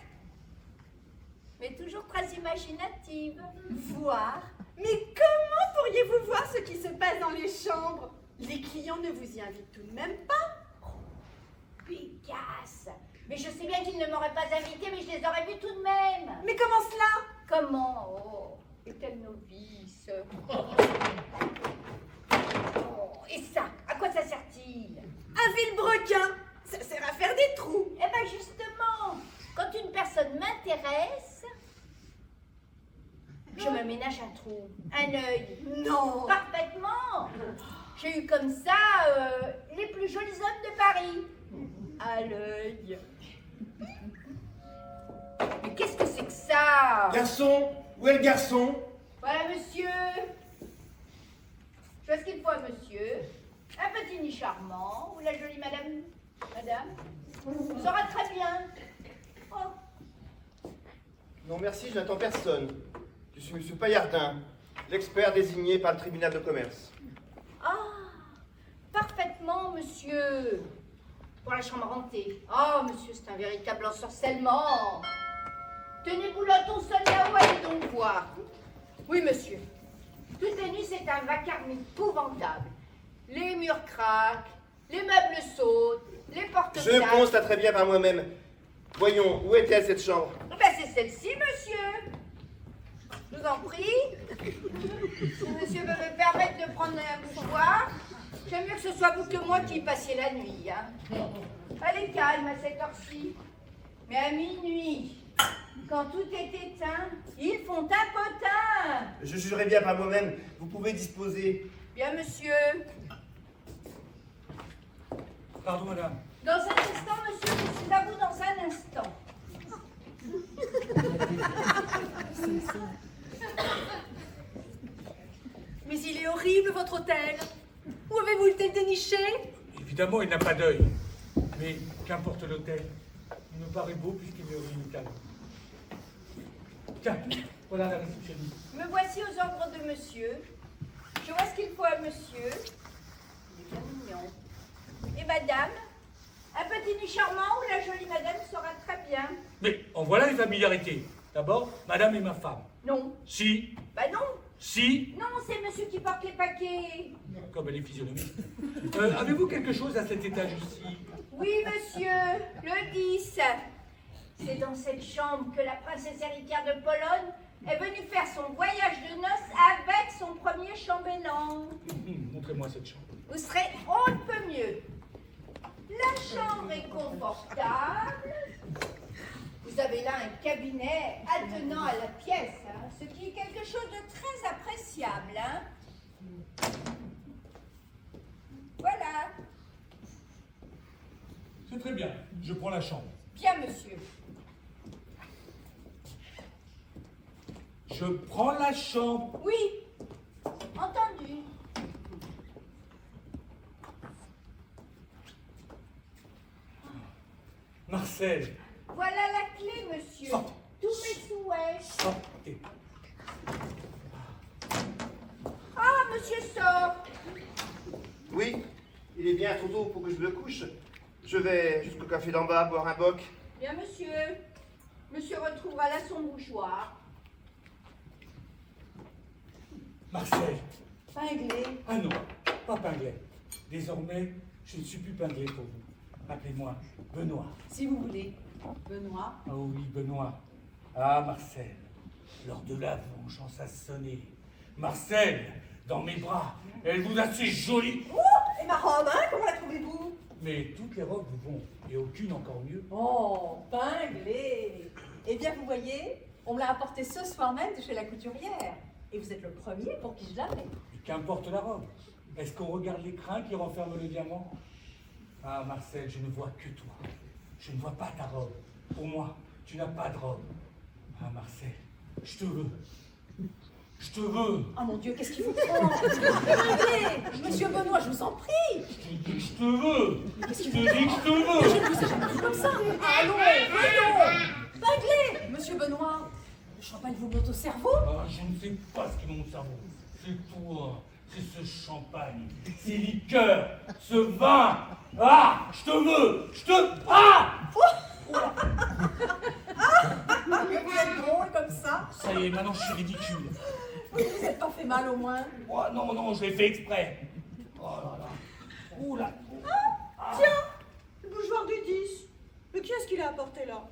Speaker 9: mais toujours très imaginatives.
Speaker 6: Voir? Mais comment pourriez-vous voir ce qui se passe dans les chambres? Les clients ne vous y invitent tout de même pas.
Speaker 9: Picasse! Mais je sais bien qu'ils ne m'auraient pas invité, mais je les aurais vus tout de même.
Speaker 6: Mais comment cela?
Speaker 9: Comment? Oh, et quel novice! Oh, et ça, à quoi ça sert-il?
Speaker 6: Un vilebrequin. Ça sert à faire des trous.
Speaker 9: Eh bien justement, quand une personne m'intéresse, je me ménage un trou, un œil.
Speaker 6: Non.
Speaker 9: Parfaitement. J'ai eu comme ça les plus jolis hommes de Paris. À l'œil. Mais qu'est-ce que c'est que ça?
Speaker 7: Garçon, où est le garçon?
Speaker 9: Voilà, monsieur. Je vois ce qu'il faut à monsieur. Un petit nid charmant, ou la jolie madame. Madame, ça sera très bien. Oh.
Speaker 4: Non merci, je n'attends personne. Je suis monsieur Paillardin, l'expert désigné par le tribunal de commerce.
Speaker 9: Ah, parfaitement, monsieur. Pour la chambre hantée. Oh, monsieur, c'est un véritable ensorcellement. Tenez boulotte au sol là-haut, allez donc voir. Oui, monsieur. Toutes les nuits, c'est un vacarme épouvantable. Les murs craquent, les meubles sautent, les portes
Speaker 4: Je
Speaker 9: claquent.
Speaker 4: constate très bien par moi-même. Voyons, où est-elle cette chambre?
Speaker 9: Ben, c'est celle-ci, monsieur. Je vous en prie. Si monsieur veut me permettre de prendre un mouchoir, j'aime mieux que ce soit vous que moi qui y passiez la nuit. Hein. Allez, calme à cette heure-ci. Mais à minuit, quand tout est éteint, ils font un potin.
Speaker 4: Je jugerai bien par moi-même. Vous pouvez disposer.
Speaker 9: Bien, monsieur.
Speaker 2: Pardon, madame.
Speaker 9: Dans un instant, monsieur, je suis à vous dans un instant.
Speaker 3: Mais il est horrible, votre hôtel. Où avez-vous le tel déniché?
Speaker 2: Évidemment, il n'a pas d'œil. Mais qu'importe l'hôtel, il me paraît beau puisqu'il est oriental. Tiens, voilà la réceptionniste.
Speaker 9: Me voici aux ordres de monsieur. Je vois ce qu'il faut à monsieur. Il est bien mignon. Et madame? Un petit nid charmant où la jolie madame sera très bien.
Speaker 2: Mais en voilà les familiarités. D'abord, madame est ma femme.
Speaker 9: Non.
Speaker 2: Si,
Speaker 9: Bah non.
Speaker 2: si,
Speaker 9: Non, c'est monsieur qui porte les paquets.
Speaker 2: comme elle est physionomiste. Avez-vous quelque chose à cet étage ici?
Speaker 9: Oui, monsieur. Le 10. C'est dans cette chambre que la princesse Héritière de Pologne est venue faire son voyage de noces avec son premier chambellan.
Speaker 2: Montrez-moi cette chambre.
Speaker 9: Vous serez on ne peut mieux. La chambre est confortable. Vous avez là un cabinet attenant à la pièce, hein, ce qui est quelque chose de très appréciable. Hein. Voilà.
Speaker 2: C'est très bien. Je prends la chambre.
Speaker 9: Bien, monsieur.
Speaker 2: Je prends la chambre.
Speaker 9: Oui, entendu.
Speaker 2: Marcel,
Speaker 9: Voilà la clé, monsieur.
Speaker 2: Sortez.
Speaker 9: Tous mes souhaits.
Speaker 2: sortez.
Speaker 9: Ah, monsieur sort.
Speaker 4: Oui, il est bien trop tôt pour que je me couche. Je vais jusqu'au café d'en bas boire un boc.
Speaker 9: Bien, monsieur. Monsieur retrouvera là son mouchoir.
Speaker 2: Marcel.
Speaker 1: Pinglé.
Speaker 2: Ah non, pas Pinglet. Désormais, je ne suis plus Pinglet pour vous. Appelez-moi Benoît.
Speaker 1: Si vous voulez. Benoît.
Speaker 2: Ah oui, Benoît. Ah, Marcel. L'heure de la vengeance a sonné. Marcel, dans mes bras, elle vous a si jolie.
Speaker 6: Et ma robe, hein, comment la trouvez-vous?
Speaker 2: Mais toutes les robes vous vont, et aucune encore mieux.
Speaker 3: Oh, Pinglé. Eh bien, vous voyez, on me l'a apporté ce soir même de chez la couturière. Et vous êtes le premier pour qui je la mets.
Speaker 2: Et qu'importe la robe. Est-ce qu'on regarde l'écrin qui renferme le diamant? Ah, Marcel, je ne vois que toi. Je ne vois pas ta robe. Pour moi, tu n'as pas de robe. Ah, Marcel, je te veux. Je te veux.
Speaker 3: Oh mon Dieu, qu'est-ce qu'il vous prend? Pinglé, monsieur Benoît, je vous en prie.
Speaker 2: Je te dis que je te veux.
Speaker 3: Qu'est-ce
Speaker 2: Je
Speaker 3: qu'il
Speaker 2: te
Speaker 3: vous
Speaker 2: dis que je te veux.
Speaker 3: Je ne vous ai jamais vu comme ça. Allons, voyons. Pinglé, monsieur Benoît, le champagne vous monte au cerveau?
Speaker 2: Ah, je ne sais pas ce qui monte au cerveau. C'est toi. C'est ce champagne. Ces liqueurs. Ce vin. Ah, je te veux. Je te... Ah!
Speaker 3: Mais vous êtes drôle comme ça.
Speaker 2: Ça y est, maintenant je suis ridicule.
Speaker 3: Vous ne vous êtes pas fait mal au moins.
Speaker 2: Oh, non, non, je l'ai fait exprès. Oh là là. Ouh là.
Speaker 6: Tiens, le bougeoir du 10. Mais qui est-ce qu'il a apporté là?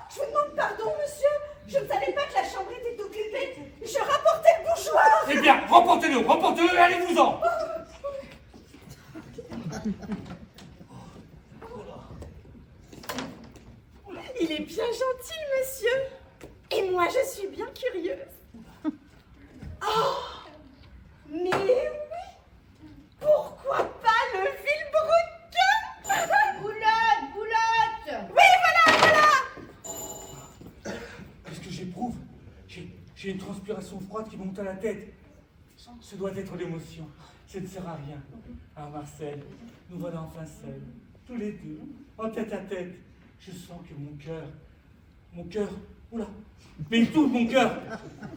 Speaker 6: Je vous demande pardon, monsieur. Je ne savais pas que la chambre était occupée. Je rapportais le bougeoir.
Speaker 2: Eh bien, remportez-le, allez-vous-en.
Speaker 6: Il est bien gentil, monsieur. Et moi, je suis bien curieuse. Oh, mais oui. Pourquoi pas le vilebrequin?
Speaker 9: Boulotte, boulotte.
Speaker 6: Oui, voilà.
Speaker 2: Qu'est-ce que j'éprouve? J'ai une transpiration froide qui monte à la tête. Ce doit être l'émotion. Ça ne sert à rien. Ah, Marcel, nous voilà enfin seuls. Tous les deux, en tête à tête. Je sens que mon cœur, oula, mais il touche mon cœur.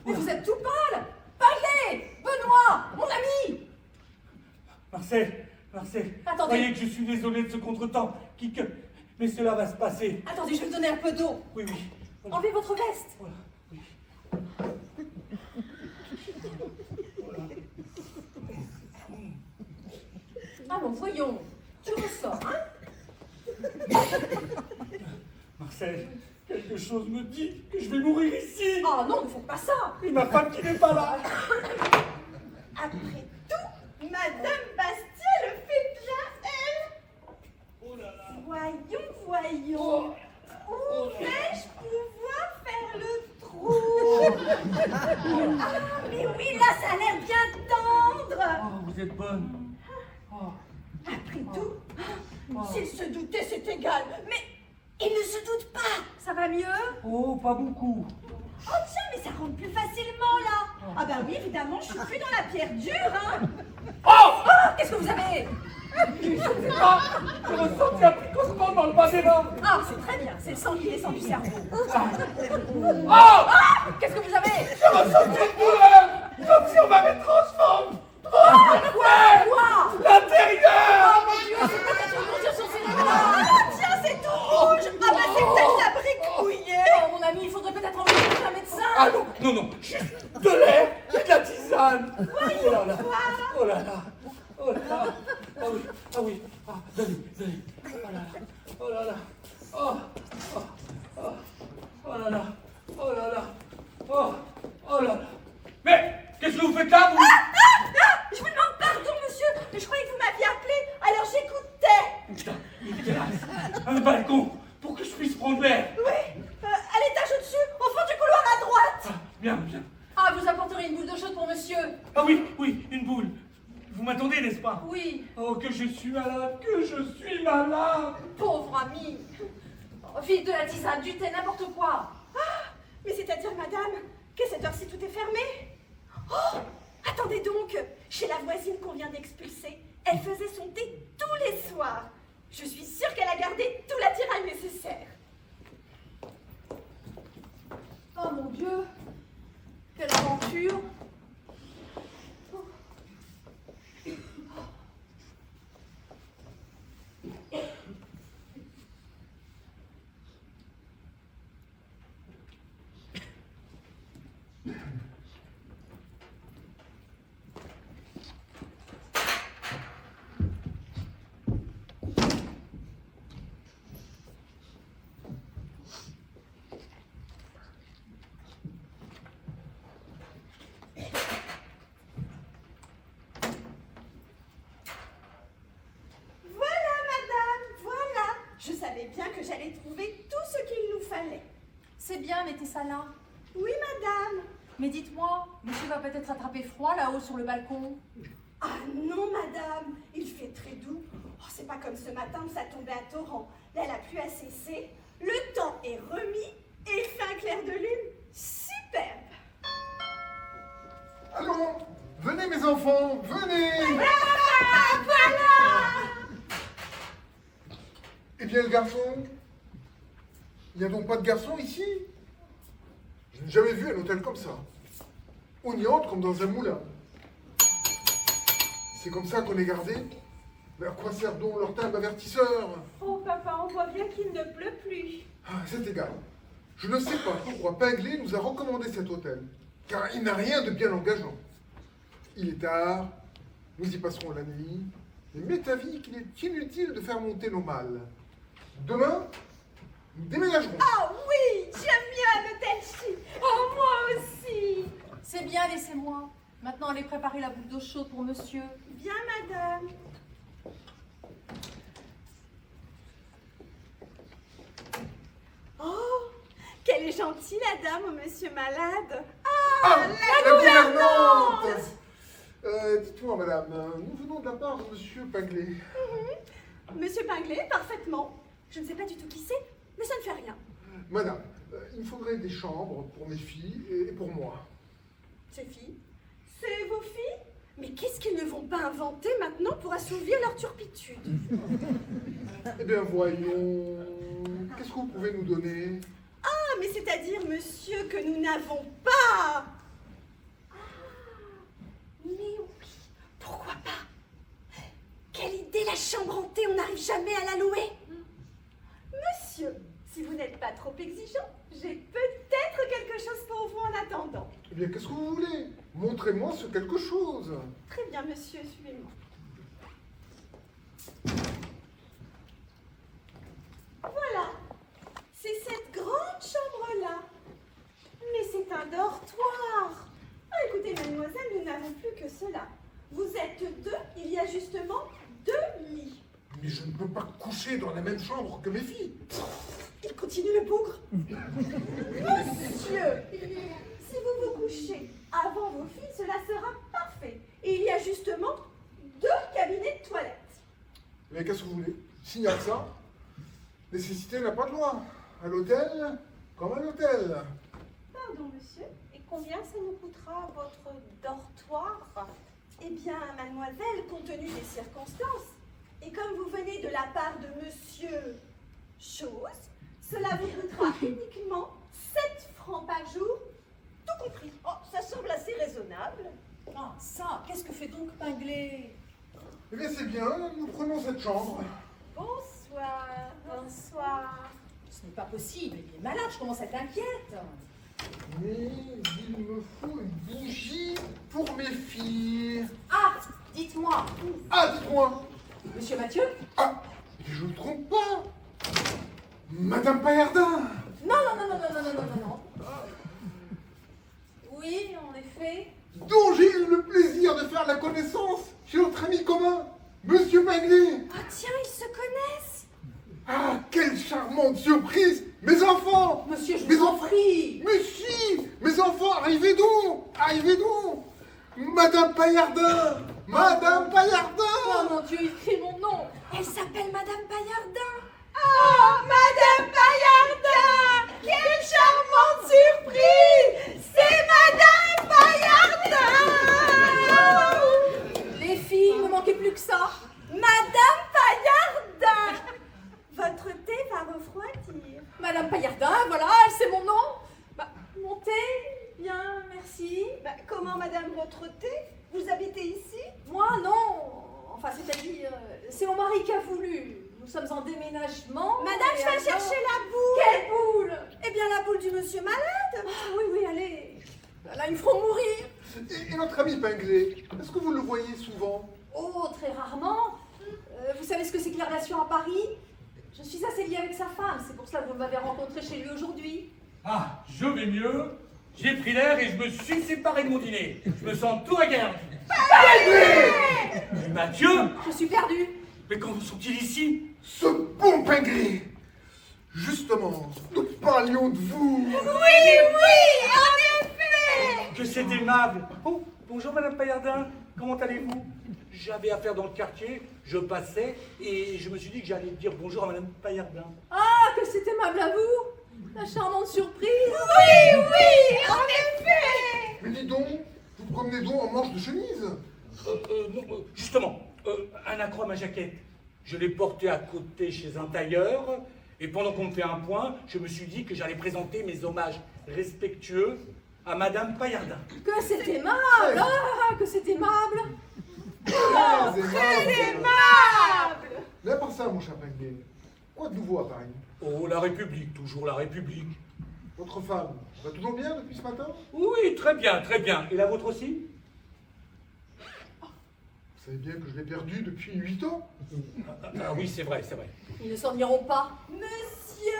Speaker 3: Mais vous êtes tout pâle. Pinglé, Benoît, mon ami.
Speaker 2: Marcel,
Speaker 3: Attendez.
Speaker 2: croyez que je suis désolé de ce contretemps, mais cela va se passer.
Speaker 3: Attendez, je vais vous donner un peu d'eau.
Speaker 2: Oui, oui. Voilà.
Speaker 3: Enlevez votre veste.
Speaker 2: Voilà, oui. Voilà.
Speaker 3: Allons, voyons. Je ressors, hein?
Speaker 2: Marcel, quelque chose me dit que je vais mourir ici.
Speaker 3: Ah non, ne faites pas ça.
Speaker 2: Et ma femme qui n'est pas là.
Speaker 6: Après tout, Madame Bastien le fait bien, elle.
Speaker 2: Oh là là.
Speaker 6: Voyons.
Speaker 2: Oh.
Speaker 6: Où vais-je pouvoir faire le trou? Ah, mais oui, là, ça a l'air bien tendre.
Speaker 2: Oh, vous êtes bonne. Oh.
Speaker 6: Après tout, s'il se doutait, c'est égal. Mais il ne se doute pas.
Speaker 3: Ça va mieux?
Speaker 2: Oh, pas beaucoup.
Speaker 6: Oh tiens, mais ça rentre plus facilement, là. Ah bah oui, évidemment, je suis plus dans la pierre dure, hein.
Speaker 2: Oh!
Speaker 3: Qu'est-ce que vous avez?
Speaker 2: Je ne sais pas. Je ressens un picotement dans le bas des mains.
Speaker 3: Ah, c'est très bien. C'est le sang qui descend du cerveau.
Speaker 2: Oh!
Speaker 3: Qu'est-ce que vous avez?
Speaker 2: Je ressens une douleur. Comme si on m'avait transformé.
Speaker 3: Quoi?
Speaker 2: L'intérieur!
Speaker 3: Oh mon Dieu, c'est peut-être une congestion cérébrale.
Speaker 6: Ah tiens, c'est tout rouge. Ah bah c'est peut-être la brique mouillée.
Speaker 3: Oh mon ami, il faudrait peut-être envoyer un médecin.
Speaker 2: Ah non, juste de l'air et de la tisane. Oh là là, oh là là, oh là là. Ah oui, donnez. Oh là là, oh là là, oh là là, oh là là, oh là là. Mais qu'est-ce que vous faites là, vous?
Speaker 6: Je vous demande pardon, monsieur, mais je croyais que vous m'aviez appelé, alors j'écoutais.
Speaker 2: Putain, une terrasse, un balcon, pour que je puisse prendre l'air.
Speaker 6: Oui, à l'étage au-dessus, au fond du couloir à droite.
Speaker 2: Bien.
Speaker 3: Ah, vous apporterez une boule d'eau chaude pour monsieur.
Speaker 2: Ah oui, une boule. Vous m'attendez, n'est-ce pas?
Speaker 3: Oui,
Speaker 2: Oh, que je suis malade, que je suis malade!
Speaker 3: pauvre ami. Oh, fille de la tisane, du thé, n'importe quoi.
Speaker 6: Mais c'est-à-dire, madame, qu'à cette heure-ci tout est fermé? Oh, attendez donc, chez la voisine qu'on vient d'expulser, elle faisait son thé tous les soirs. Je suis sûre qu'elle a gardé tout l'attirail nécessaire.
Speaker 3: Oh mon Dieu, quelle aventure.
Speaker 6: Voilà, madame, voilà. Je savais bien que j'allais trouver tout ce qu'il nous fallait.
Speaker 3: C'est bien, mettez ça là.
Speaker 6: Oui, madame.
Speaker 3: Mais dites-moi, monsieur va peut-être attraper froid là-haut sur le balcon.
Speaker 6: Ah non, madame, il fait très doux. Oh, c'est pas comme ce matin où ça tombait à torrent. Là, la pluie a cessé, le temps est remis et il fait un clair de lune superbe.
Speaker 8: Allons, venez mes enfants, venez. Eh bien le garçon, il n'y a donc pas de garçon ici? Je n'ai jamais vu un hôtel comme ça. On y entre comme dans un moulin. C'est comme ça qu'on est gardé? Mais à quoi sert donc leur timbre avertisseur?
Speaker 6: Oh, papa, on voit bien qu'il ne pleut plus.
Speaker 8: Ah, c'est égal. Je ne sais pas pourquoi Pinglé nous a recommandé cet hôtel, car il n'a rien de bien engageant. Il est tard, nous y passerons la nuit, mais m'est avis qu'il est inutile de faire monter nos mâles. Demain, nous déménagerons.
Speaker 6: Ah oui, j'aime bien un hôtel chic. Oh, moi aussi.
Speaker 3: C'est bien, laissez-moi. Maintenant, allez préparer la boule d'eau chaude pour monsieur.
Speaker 6: Bien, madame. Oh, quelle est gentille la dame au monsieur malade.
Speaker 8: Ah, la gouvernante. Dites-moi, madame, nous venons de la part de monsieur Pinglé.
Speaker 6: Monsieur Pinglé, parfaitement. Je ne sais pas du tout qui c'est, mais ça ne fait rien.
Speaker 8: Madame, il me faudrait des chambres pour mes filles et pour moi.
Speaker 6: Ces filles? C'est vos filles? Mais qu'est-ce qu'ils ne vont pas inventer maintenant pour assouvir leur turpitude?
Speaker 8: Eh bien, voyons, qu'est-ce que vous pouvez nous donner?
Speaker 6: Ah, mais c'est-à-dire, monsieur, que nous n'avons pas. Ah, mais oui, pourquoi pas? Quelle idée, la chambre hantée, on n'arrive jamais à la louer. Monsieur, si vous n'êtes pas trop exigeant, j'ai peut-être quelque chose pour vous en attendant.
Speaker 8: Eh bien, qu'est-ce que vous voulez? Montrez-moi ce quelque chose.
Speaker 6: Très bien, monsieur, suivez-moi. Voilà, c'est cette grande chambre-là. Mais c'est un dortoir. Ah, écoutez, mademoiselle, nous n'avons plus que cela. Vous êtes deux, il y a justement 2 lits.
Speaker 8: Mais je ne peux pas coucher dans la même chambre que mes filles.
Speaker 6: Il continue le bougre. Monsieur, si vous vous couchez avant vos filles, cela sera parfait. Et il y a justement 2 cabinets de toilette.
Speaker 8: Mais qu'est-ce que vous voulez? S'il n'y a que ça, nécessité n'a pas de loi. À l'hôtel, comme à l'hôtel.
Speaker 6: Pardon, monsieur. Et combien ça nous coûtera votre dortoir? Eh bien, mademoiselle, compte tenu des circonstances, et comme vous venez de la part de monsieur Chose, cela vous coûtera uniquement 7 francs par jour, tout compris. Oh, ça semble assez raisonnable.
Speaker 3: Ah, ça, qu'est-ce que fait donc Pinglé?
Speaker 8: Eh bien, c'est bien, nous prenons cette chambre.
Speaker 6: Bonsoir. Bonsoir.
Speaker 3: Ce n'est pas possible, il est malade, je commence à être inquiète.
Speaker 8: Mais il me faut une bougie pour mes filles.
Speaker 3: Ah, dites-moi,
Speaker 8: Ah, dites-moi.
Speaker 3: monsieur Mathieu?
Speaker 8: Ah, mais je ne me trompe pas. Madame Paillardin.
Speaker 3: Non, non, non, non, non, non, non, non, non, non. Oui, en effet.
Speaker 8: Dont j'ai eu le plaisir de faire la connaissance chez notre ami commun, Monsieur Pinglé.
Speaker 6: Ah tiens, ils se connaissent.
Speaker 8: Ah, quelle charmante surprise. Mes enfants.
Speaker 3: Monsieur, je
Speaker 8: Mes
Speaker 3: vous en
Speaker 8: enfants.
Speaker 3: prie.
Speaker 8: Mais si, mes enfants, arrivez donc. Arrivez donc. Madame Paillardin. Madame Paillardin!
Speaker 3: Oh mon Dieu, il crie mon nom.
Speaker 6: Elle s'appelle Madame Paillardin. Oh, Madame Paillardin! Quelle charmante surprise! C'est Madame Paillardin!
Speaker 3: Les filles, il ne manquait plus que ça.
Speaker 6: Madame Paillardin! Votre thé va refroidir.
Speaker 3: Madame Paillardin, voilà, c'est mon nom. Bah, montez, bien, merci.
Speaker 6: Comment, Madame, votre thé? Vous habitez ici?
Speaker 3: Moi, non. Enfin, c'est-à-dire, c'est mon mari qui a voulu. Nous sommes en déménagement.
Speaker 6: Madame,
Speaker 3: et
Speaker 6: je vais
Speaker 3: alors-
Speaker 6: chercher la boule.
Speaker 3: Quelle boule?
Speaker 6: Eh bien, la boule du monsieur malade.
Speaker 3: Ah, oui, oui, allez. Là, ils me feront mourir.
Speaker 8: Et notre ami Pinglet, est-ce que vous le voyez souvent?
Speaker 3: Oh, très rarement. Vous savez ce que c'est que les relations à Paris? Je suis assez liée avec sa femme. C'est pour cela que vous m'avez rencontré chez lui aujourd'hui.
Speaker 2: Ah, je vais mieux. J'ai pris l'air et je me suis séparé de mon dîner. Je me sens tout aguerri. Mais Mathieu!
Speaker 3: Je suis perdue.
Speaker 2: Mais quand sont-ils ici?
Speaker 8: Ce bon Pinglet! Justement, nous parlions de vous!
Speaker 6: Oui, en effet.
Speaker 2: Que c'est aimable. Oh, bonjour Madame Paillardin, comment allez-vous? J'avais affaire dans le quartier, je passais et je me suis dit que j'allais dire bonjour à Madame Paillardin.
Speaker 3: Ah, que c'est aimable à vous. La charmante surprise.
Speaker 6: Oui, en effet.
Speaker 8: Mais dis donc, vous promenez donc en manche de chemise?
Speaker 2: Non, justement, un accroc à ma jaquette. Je l'ai porté à côté chez un tailleur et pendant qu'on me fait un point, je me suis dit que j'allais présenter mes hommages respectueux à Madame Paillardin.
Speaker 3: Que c'est aimable. Ah, que c'est aimable.
Speaker 8: Très
Speaker 6: Aimable.
Speaker 8: Mais à part ça, mon cher Pinglet, quoi de nouveau à Paris?
Speaker 2: Oh, la République, toujours la République.
Speaker 8: Votre femme va toujours bien depuis ce matin?
Speaker 2: Oui, très bien, très bien. Et la vôtre aussi?
Speaker 8: Vous savez bien que je l'ai perdue depuis 8 ans.
Speaker 2: Ah oui, c'est vrai, c'est vrai.
Speaker 3: Ils ne s'en iront pas.
Speaker 6: Monsieur,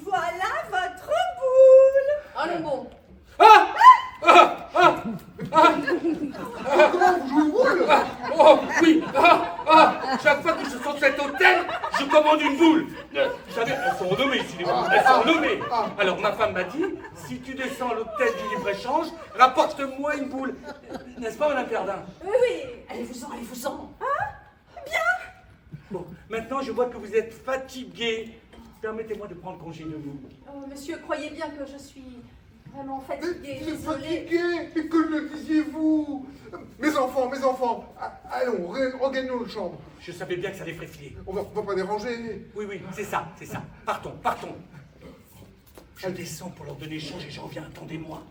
Speaker 6: voilà votre boule.
Speaker 3: Allons bon.
Speaker 2: Ah! Ah! Ah! Ah!
Speaker 8: Comment vous jouez au boule?
Speaker 2: Oh, oui! Ah! Ah! Chaque fois que je sors de cet hôtel, je commande une boule. Vous savez, elles sont renommées ici, les boules. Elles sont renommées. Alors, ma femme m'a dit, si tu descends à l'hôtel du libre-échange, rapporte-moi une boule. N'est-ce pas, Madame Paillardin?
Speaker 3: Oui, oui. Allez-vous-en, allez-vous-en.
Speaker 2: Bon, maintenant, je vois que vous êtes fatigué. Permettez-moi de prendre congé de vous.
Speaker 3: Oh, monsieur, croyez bien que je suis vraiment
Speaker 8: Mais
Speaker 3: fatiguée,
Speaker 8: c'est
Speaker 3: désolée.
Speaker 8: fatigué. Et que le disiez-vous? Mes enfants, allons, regagnons notre chambre.
Speaker 2: Je savais bien que ça les ferait filer.
Speaker 8: On va pas déranger.
Speaker 2: Oui, oui, c'est ça, c'est ça. Partons, partons. Je descends pour leur donner change et je reviens, attendez-moi.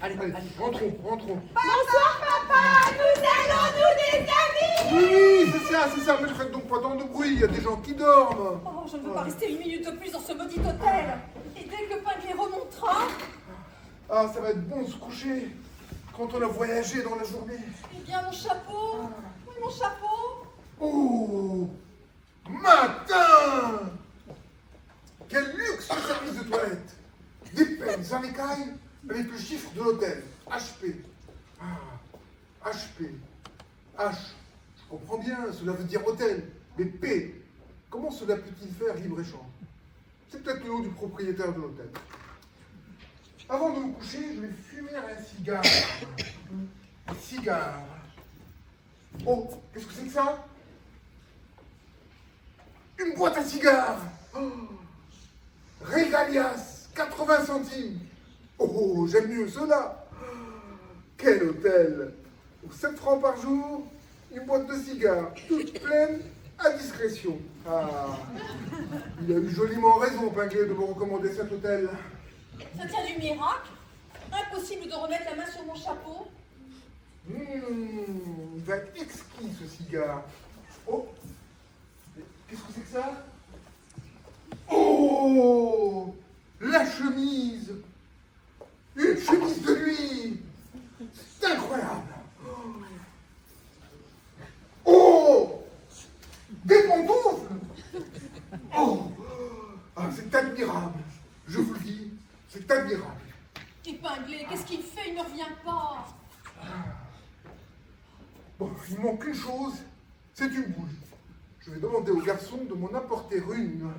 Speaker 2: Allez,
Speaker 8: Allez,
Speaker 2: allez.
Speaker 8: rentrons.
Speaker 6: Bonsoir, papa. Nous allons nous désamuser.
Speaker 8: Oui, c'est ça, mais ne faites donc pas tant de bruit, il y a des gens qui dorment.
Speaker 3: Oh, je ne veux pas rester une minute de plus dans ce maudit hôtel. Et dès que Pinglet remontera...
Speaker 8: Ah, ça va être bon de se coucher quand on a voyagé dans la journée.
Speaker 3: Eh bien, mon chapeau. Oui, mon chapeau.
Speaker 8: Oh, matin! Quel luxe le service de toilette! Des peines en écaille avec le chiffre de l'hôtel. HP. Ah, HP. H. Je comprends bien, cela veut dire hôtel. Mais P. Comment cela peut-il faire libre-échange? C'est peut-être le nom du propriétaire de l'hôtel. Avant de me coucher, je vais fumer un cigare. Un cigare. Oh, qu'est-ce que c'est que ça? Une boîte à cigares. Oh. Régalias, 80 centimes. Oh, j'aime mieux cela. Quel hôtel. Pour 7 francs par jour, une boîte de cigares, toute pleine, à discrétion. Ah, il a eu joliment raison, Pinglet, de me recommander cet hôtel.
Speaker 3: Ça tient du miracle. Impossible de remettre la main sur mon chapeau.
Speaker 8: Il va être exquis, ce cigare. Oh, qu'est-ce que c'est que ça? Oh, la chemise. Une chemise de nuit. C'est incroyable. Oh, des pantoufles. Oh, ah, c'est admirable. Je vous le dis, c'est admirable.
Speaker 3: Et Pinglet, qu'est-ce qu'il fait? Il ne revient pas.
Speaker 8: Bon, il manque une chose, c'est une boule. Je vais demander au garçon de m'en apporter une.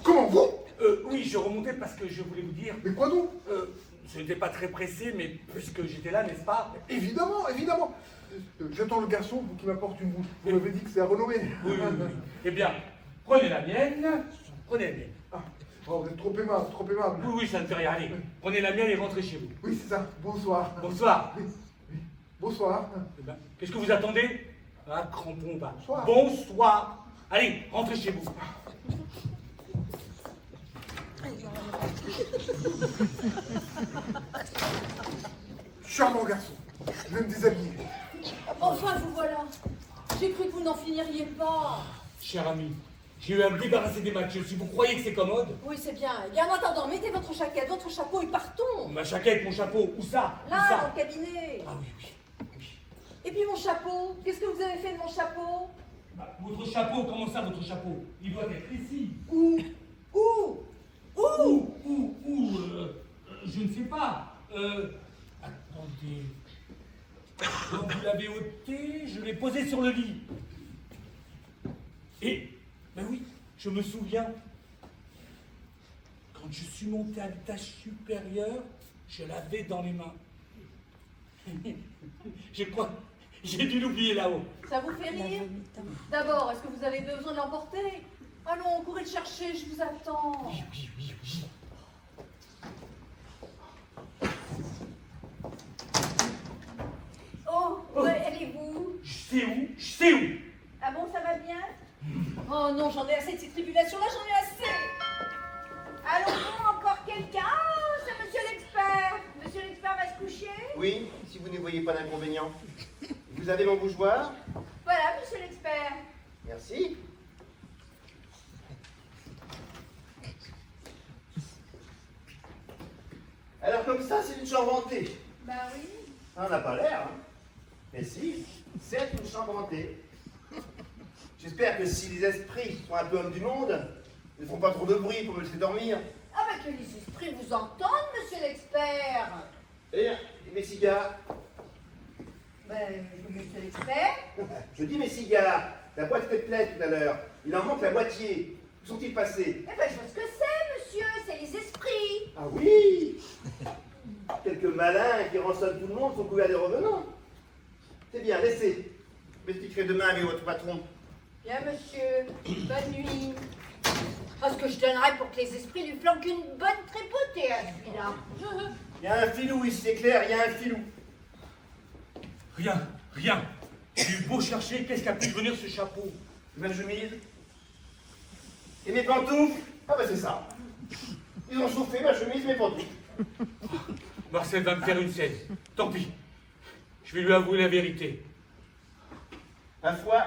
Speaker 8: Comment vous?
Speaker 2: Oui, je remontais parce que je voulais vous dire...
Speaker 8: Mais quoi donc?
Speaker 2: Ce n'était pas très pressé, mais puisque j'étais là, n'est-ce pas?
Speaker 8: Évidemment, évidemment. J'attends le garçon pour qu'il m'apporte une bouche. Vous m'avez dit que c'est à renommer.
Speaker 2: Oui, oui, oui. Eh bien, prenez la mienne. Prenez la mienne.
Speaker 8: Ah, oh, vous êtes trop aimable, trop aimable.
Speaker 2: Oui, oui, ça ne fait rien. Allez, prenez la mienne et rentrez chez vous.
Speaker 8: Oui, c'est ça. Bonsoir.
Speaker 2: Bonsoir.
Speaker 8: Oui, oui. Bonsoir.
Speaker 2: Eh ben, qu'est-ce que vous attendez? Ah, crampon, pas.
Speaker 8: Bonsoir.
Speaker 2: Bonsoir. Allez, rentrez chez vous.
Speaker 8: Charmant garçon. Je vais me déshabiller.
Speaker 3: Enfin, vous voilà. J'ai cru que vous n'en finiriez pas.
Speaker 2: Cher ami, j'ai eu à me débarrasser des matchs. Si vous croyez que c'est commode...
Speaker 3: Oui, c'est bien. Eh bien, en attendant, mettez votre jaquette, votre chapeau et partons.
Speaker 2: Ma jaquette, mon chapeau, où ça? Où
Speaker 3: Là,
Speaker 2: ça?
Speaker 3: dans le cabinet.
Speaker 2: Ah oui, oui, oui.
Speaker 3: Et puis mon chapeau. Qu'est-ce que vous avez fait de mon chapeau?
Speaker 2: Bah, votre chapeau, comment ça, votre chapeau? Il doit être ici.
Speaker 3: Où? Où?
Speaker 2: Je ne sais pas. Attendez. Quand vous l'avez ôté, je l'ai posé sur le lit. Et, ben oui, je me souviens. Quand je suis monté à l'étage supérieur, je l'avais dans les mains. Je crois, j'ai dû l'oublier là-haut.
Speaker 3: Ça vous fait rire? D'abord, est-ce que vous avez besoin de l'emporter? Allons, courez le chercher, je vous attends.
Speaker 2: Oui, oui, oui, oui.
Speaker 9: Oh, où allez-vous?
Speaker 2: Je sais où.
Speaker 9: Ah bon, ça va bien?
Speaker 3: Oh non, j'en ai assez de ces tribulations-là, j'en ai assez.
Speaker 9: Allons-nous, encore quelqu'un? Ah, c'est monsieur l'expert. Monsieur l'expert va se coucher?
Speaker 4: Oui, si vous ne voyez pas d'inconvénient. Vous avez mon bougeoir?
Speaker 9: Voilà, monsieur l'expert.
Speaker 4: Merci. Alors comme ça, c'est une chambre hantée.
Speaker 9: Bah oui.
Speaker 4: Ça n'en a pas l'air, hein. Mais si, c'est une chambre hantée. J'espère que si les esprits sont un peu hommes du monde, ils ne font pas trop de bruit pour me laisser dormir.
Speaker 9: Ah bah que les esprits vous entendent, monsieur l'expert.
Speaker 4: Et mes cigares?
Speaker 9: Ben, monsieur l'expert.
Speaker 4: Je dis mes cigares. La boîte était pleine tout à l'heure. Il en manque la moitié. Où sont-ils passés?
Speaker 9: Eh ben, je vois ce que c'est, monsieur. C'est les esprits.
Speaker 4: Ah oui! Quelques malins qui rançonnent tout le monde sont couverts des revenants. C'est bien, laissez. Je m'expliquerai demain avec votre patron.
Speaker 9: Bien, monsieur. Bonne nuit. Oh, ce que je donnerais pour que les esprits lui flanquent une bonne tripotée à celui-là.
Speaker 4: Il y a un filou ici, c'est clair, il y a un filou.
Speaker 2: Rien. J'ai eu beau chercher, qu'est-ce qu'a pu devenir ce chapeau?
Speaker 4: Ma chemise. Et mes pantoufles? Ah bah c'est ça. Ils ont chauffé ma chemise, mes pantoufles.
Speaker 2: Marcel va me faire une scène. Tant pis. Je vais lui avouer la vérité.
Speaker 4: Ma foi,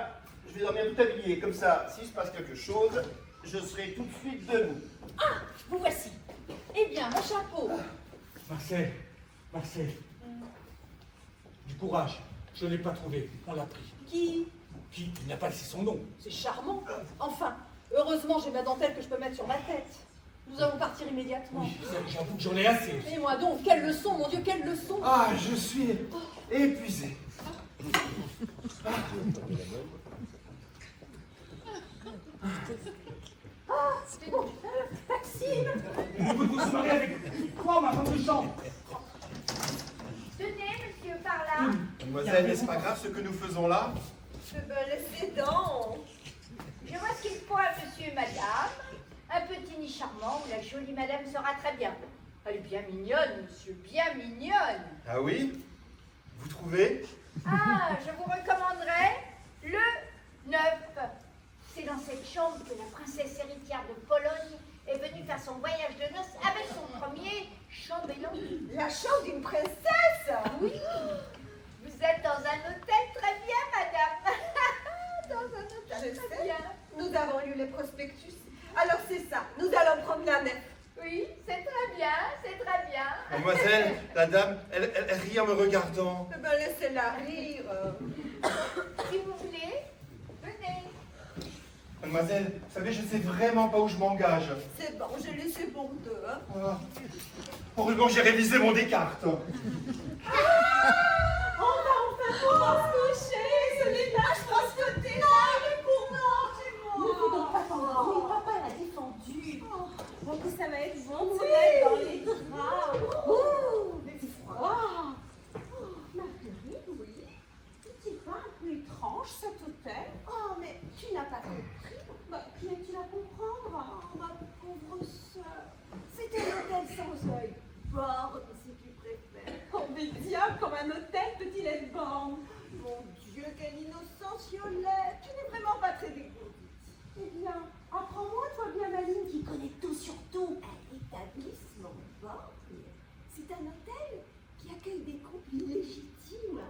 Speaker 4: je vais dormir tout habillé, comme ça, s'il se passe quelque chose, je serai tout de suite debout.
Speaker 3: Ah, vous voici. Eh bien, mon chapeau.
Speaker 2: Marcel. Du courage. Je ne l'ai pas trouvé. On l'a pris.
Speaker 3: Qui?
Speaker 2: Qui? Il n'a pas laissé son nom.
Speaker 3: C'est charmant. Enfin, heureusement, j'ai ma dentelle que je peux mettre sur ma tête. Nous allons partir immédiatement.
Speaker 2: Oui, j'avoue que j'en ai assez.
Speaker 3: Et moi donc, quelle leçon, mon Dieu, quelle leçon!
Speaker 7: Ah, je suis épuisé.
Speaker 3: C'est donc Maxime!
Speaker 2: Vous pouvez se marier avec quoi, ma femme de chambre?
Speaker 9: Tenez, monsieur, par là.
Speaker 5: Mademoiselle, n'est-ce pas grave ce que nous faisons là?
Speaker 6: Ben, laissez donc.
Speaker 9: Je vois ce qu'il faut à monsieur et madame. Un petit nid charmant où la jolie madame sera très bien. Elle est bien mignonne, monsieur, bien mignonne.
Speaker 5: Ah oui? Vous trouvez?
Speaker 9: Ah, je vous recommanderais le 9. C'est dans cette chambre que la princesse héritière de Pologne est venue faire son voyage de noces avec son premier chambellan.
Speaker 6: La chambre d'une princesse.
Speaker 9: Oui. Vous êtes dans un hôtel très bien, madame. Dans un hôtel
Speaker 6: Je
Speaker 9: très
Speaker 6: sais.
Speaker 9: bien.
Speaker 6: Nous avons lu les prospectus. Alors c'est ça, nous allons prendre la mer.
Speaker 9: Oui, c'est très bien, c'est très bien.
Speaker 5: Mademoiselle, la dame, elle rit en me regardant.
Speaker 6: Ben, laissez-la rire.
Speaker 9: Si vous voulez, venez.
Speaker 5: Mademoiselle, vous savez, je sais vraiment pas où je m'engage.
Speaker 6: C'est bon, je laissé pour deux. Hein.
Speaker 5: Ah. Heureusement, j'ai révisé mon Descartes.
Speaker 6: On va enfin pouvoir se coucher. Ce n'est pas, je pense que t'es là. Le courant, c'est
Speaker 3: Ne fais donc pas tant de bruit, papa l'a défendu. Oh, qu'est-ce
Speaker 6: Dieu, quelle innocence, Violette. Tu n'es vraiment pas très dégourdie.
Speaker 10: Eh bien, apprends-moi, toi bien Aline, qui connais tout sur tout.
Speaker 6: Un établissement banque, c'est un hôtel qui accueille des couples illégitimes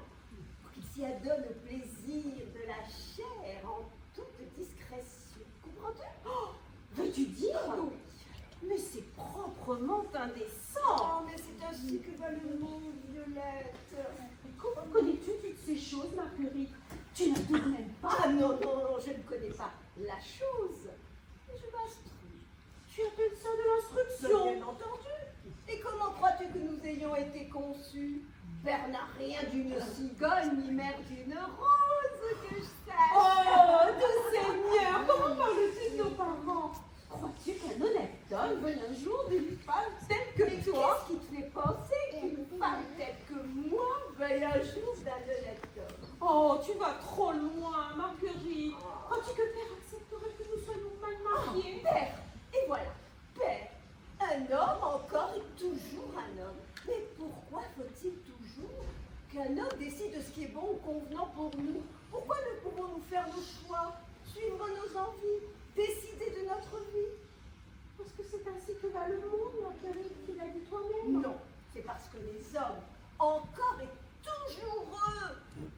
Speaker 6: pour qu'ils s'y adonnent au plaisir de la chair en toute discrétion. Comprends-tu?
Speaker 10: Oh, veux-tu dire?
Speaker 6: Oui.
Speaker 10: Mais c'est proprement indécent.
Speaker 6: Oh, mais c'est ainsi que va le monde, Violette.
Speaker 10: Comment connais-tu toutes ces choses, Marguerite? Tu n'as tout de même pas.
Speaker 6: Ah non, non, non, je ne connais pas la chose. Mais je m'instruis.
Speaker 10: Tu appelles ça de l'instruction?
Speaker 6: Bien entendu. Et comment crois-tu que nous ayons été conçus? Père n'a rien d'une cigogne, ni mère d'une rose, que je sache.
Speaker 10: Oh, doux Seigneur, comment parles-tu de nos parents? Crois-tu qu'un honnête homme veuille un jour d'une femme telle que
Speaker 6: Mais
Speaker 10: toi?
Speaker 6: qu'est-ce qui te fait penser qu'une femme telle que moi veuille un jour d'un honnête homme?
Speaker 10: Oh, tu vas trop loin, Marguerite. Crois-tu que Père accepterait que nous soyons mal mariés?
Speaker 6: Père, et voilà, Père. Un homme encore et toujours un homme. Mais pourquoi faut-il toujours qu'un homme décide de ce qui est bon ou convenant pour nous? Pourquoi ne pouvons-nous faire nos choix, suivre nos envies, décider de notre vie?
Speaker 10: Parce que c'est ainsi que va le monde, Marguerite, tu l'as dit toi-même.
Speaker 6: Non, c'est parce que les hommes, encore et toujours eux,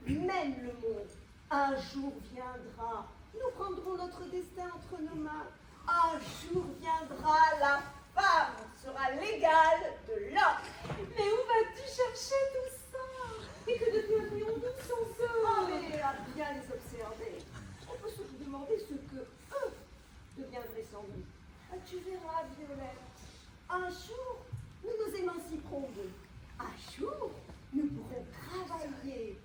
Speaker 6: mènent le monde. Un jour viendra, nous prendrons notre destin entre nos mains. Un jour viendra, la femme sera l'égale de l'homme.
Speaker 10: Mais où vas-tu chercher tout ça? Et que deviendrions-nous sans eux?
Speaker 6: Oh, mais à bien les observer, on peut se demander ce que eux deviendraient sans nous. Ah, tu verras, Violette, un jour, nous nous émanciperons d'eux. Un jour, nous pourrons travailler,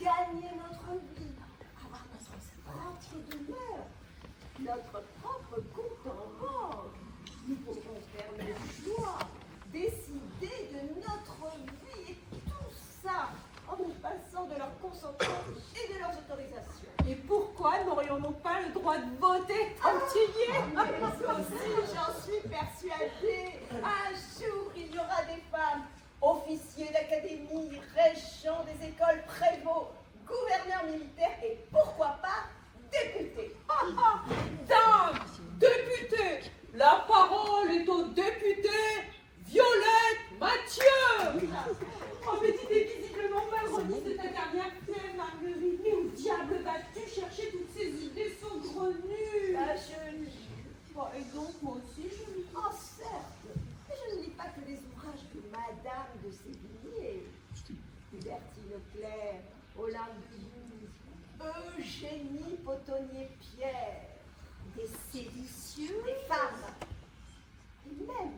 Speaker 6: gagner notre vie, avoir notre propre demeure, notre propre compte en banque. Nous pourrons faire nos choix, décider de notre vie, et tout ça en nous passant de leur consentement et de leurs autorisations.
Speaker 10: Et pourquoi n'aurions-nous pas le droit de voter tant que tu y es?
Speaker 6: Mais aussi, j'en suis persuadée, un jour il y aura des femmes, officiers d'académie, régents des écoles, prévôts, gouverneurs militaires et pourquoi pas députés.
Speaker 10: Dame, député, la parole est au député Violette Mathieu. Oh, mais tu t'es visiblement mal remise de ta dernière fièvre, Marguerite. Mais où diable vas-tu chercher toutes ces idées saugrenues?
Speaker 6: Ah, je lis.
Speaker 10: Bon, et donc, moi aussi, je lis.
Speaker 6: Oh, certes, mais je ne lis pas que les ouvrages de Madame de Sévigné, Bertine Leclerc, Olympe de Gouges, Eugénie Potonnier-Pierre, des séditieux, des femmes, et même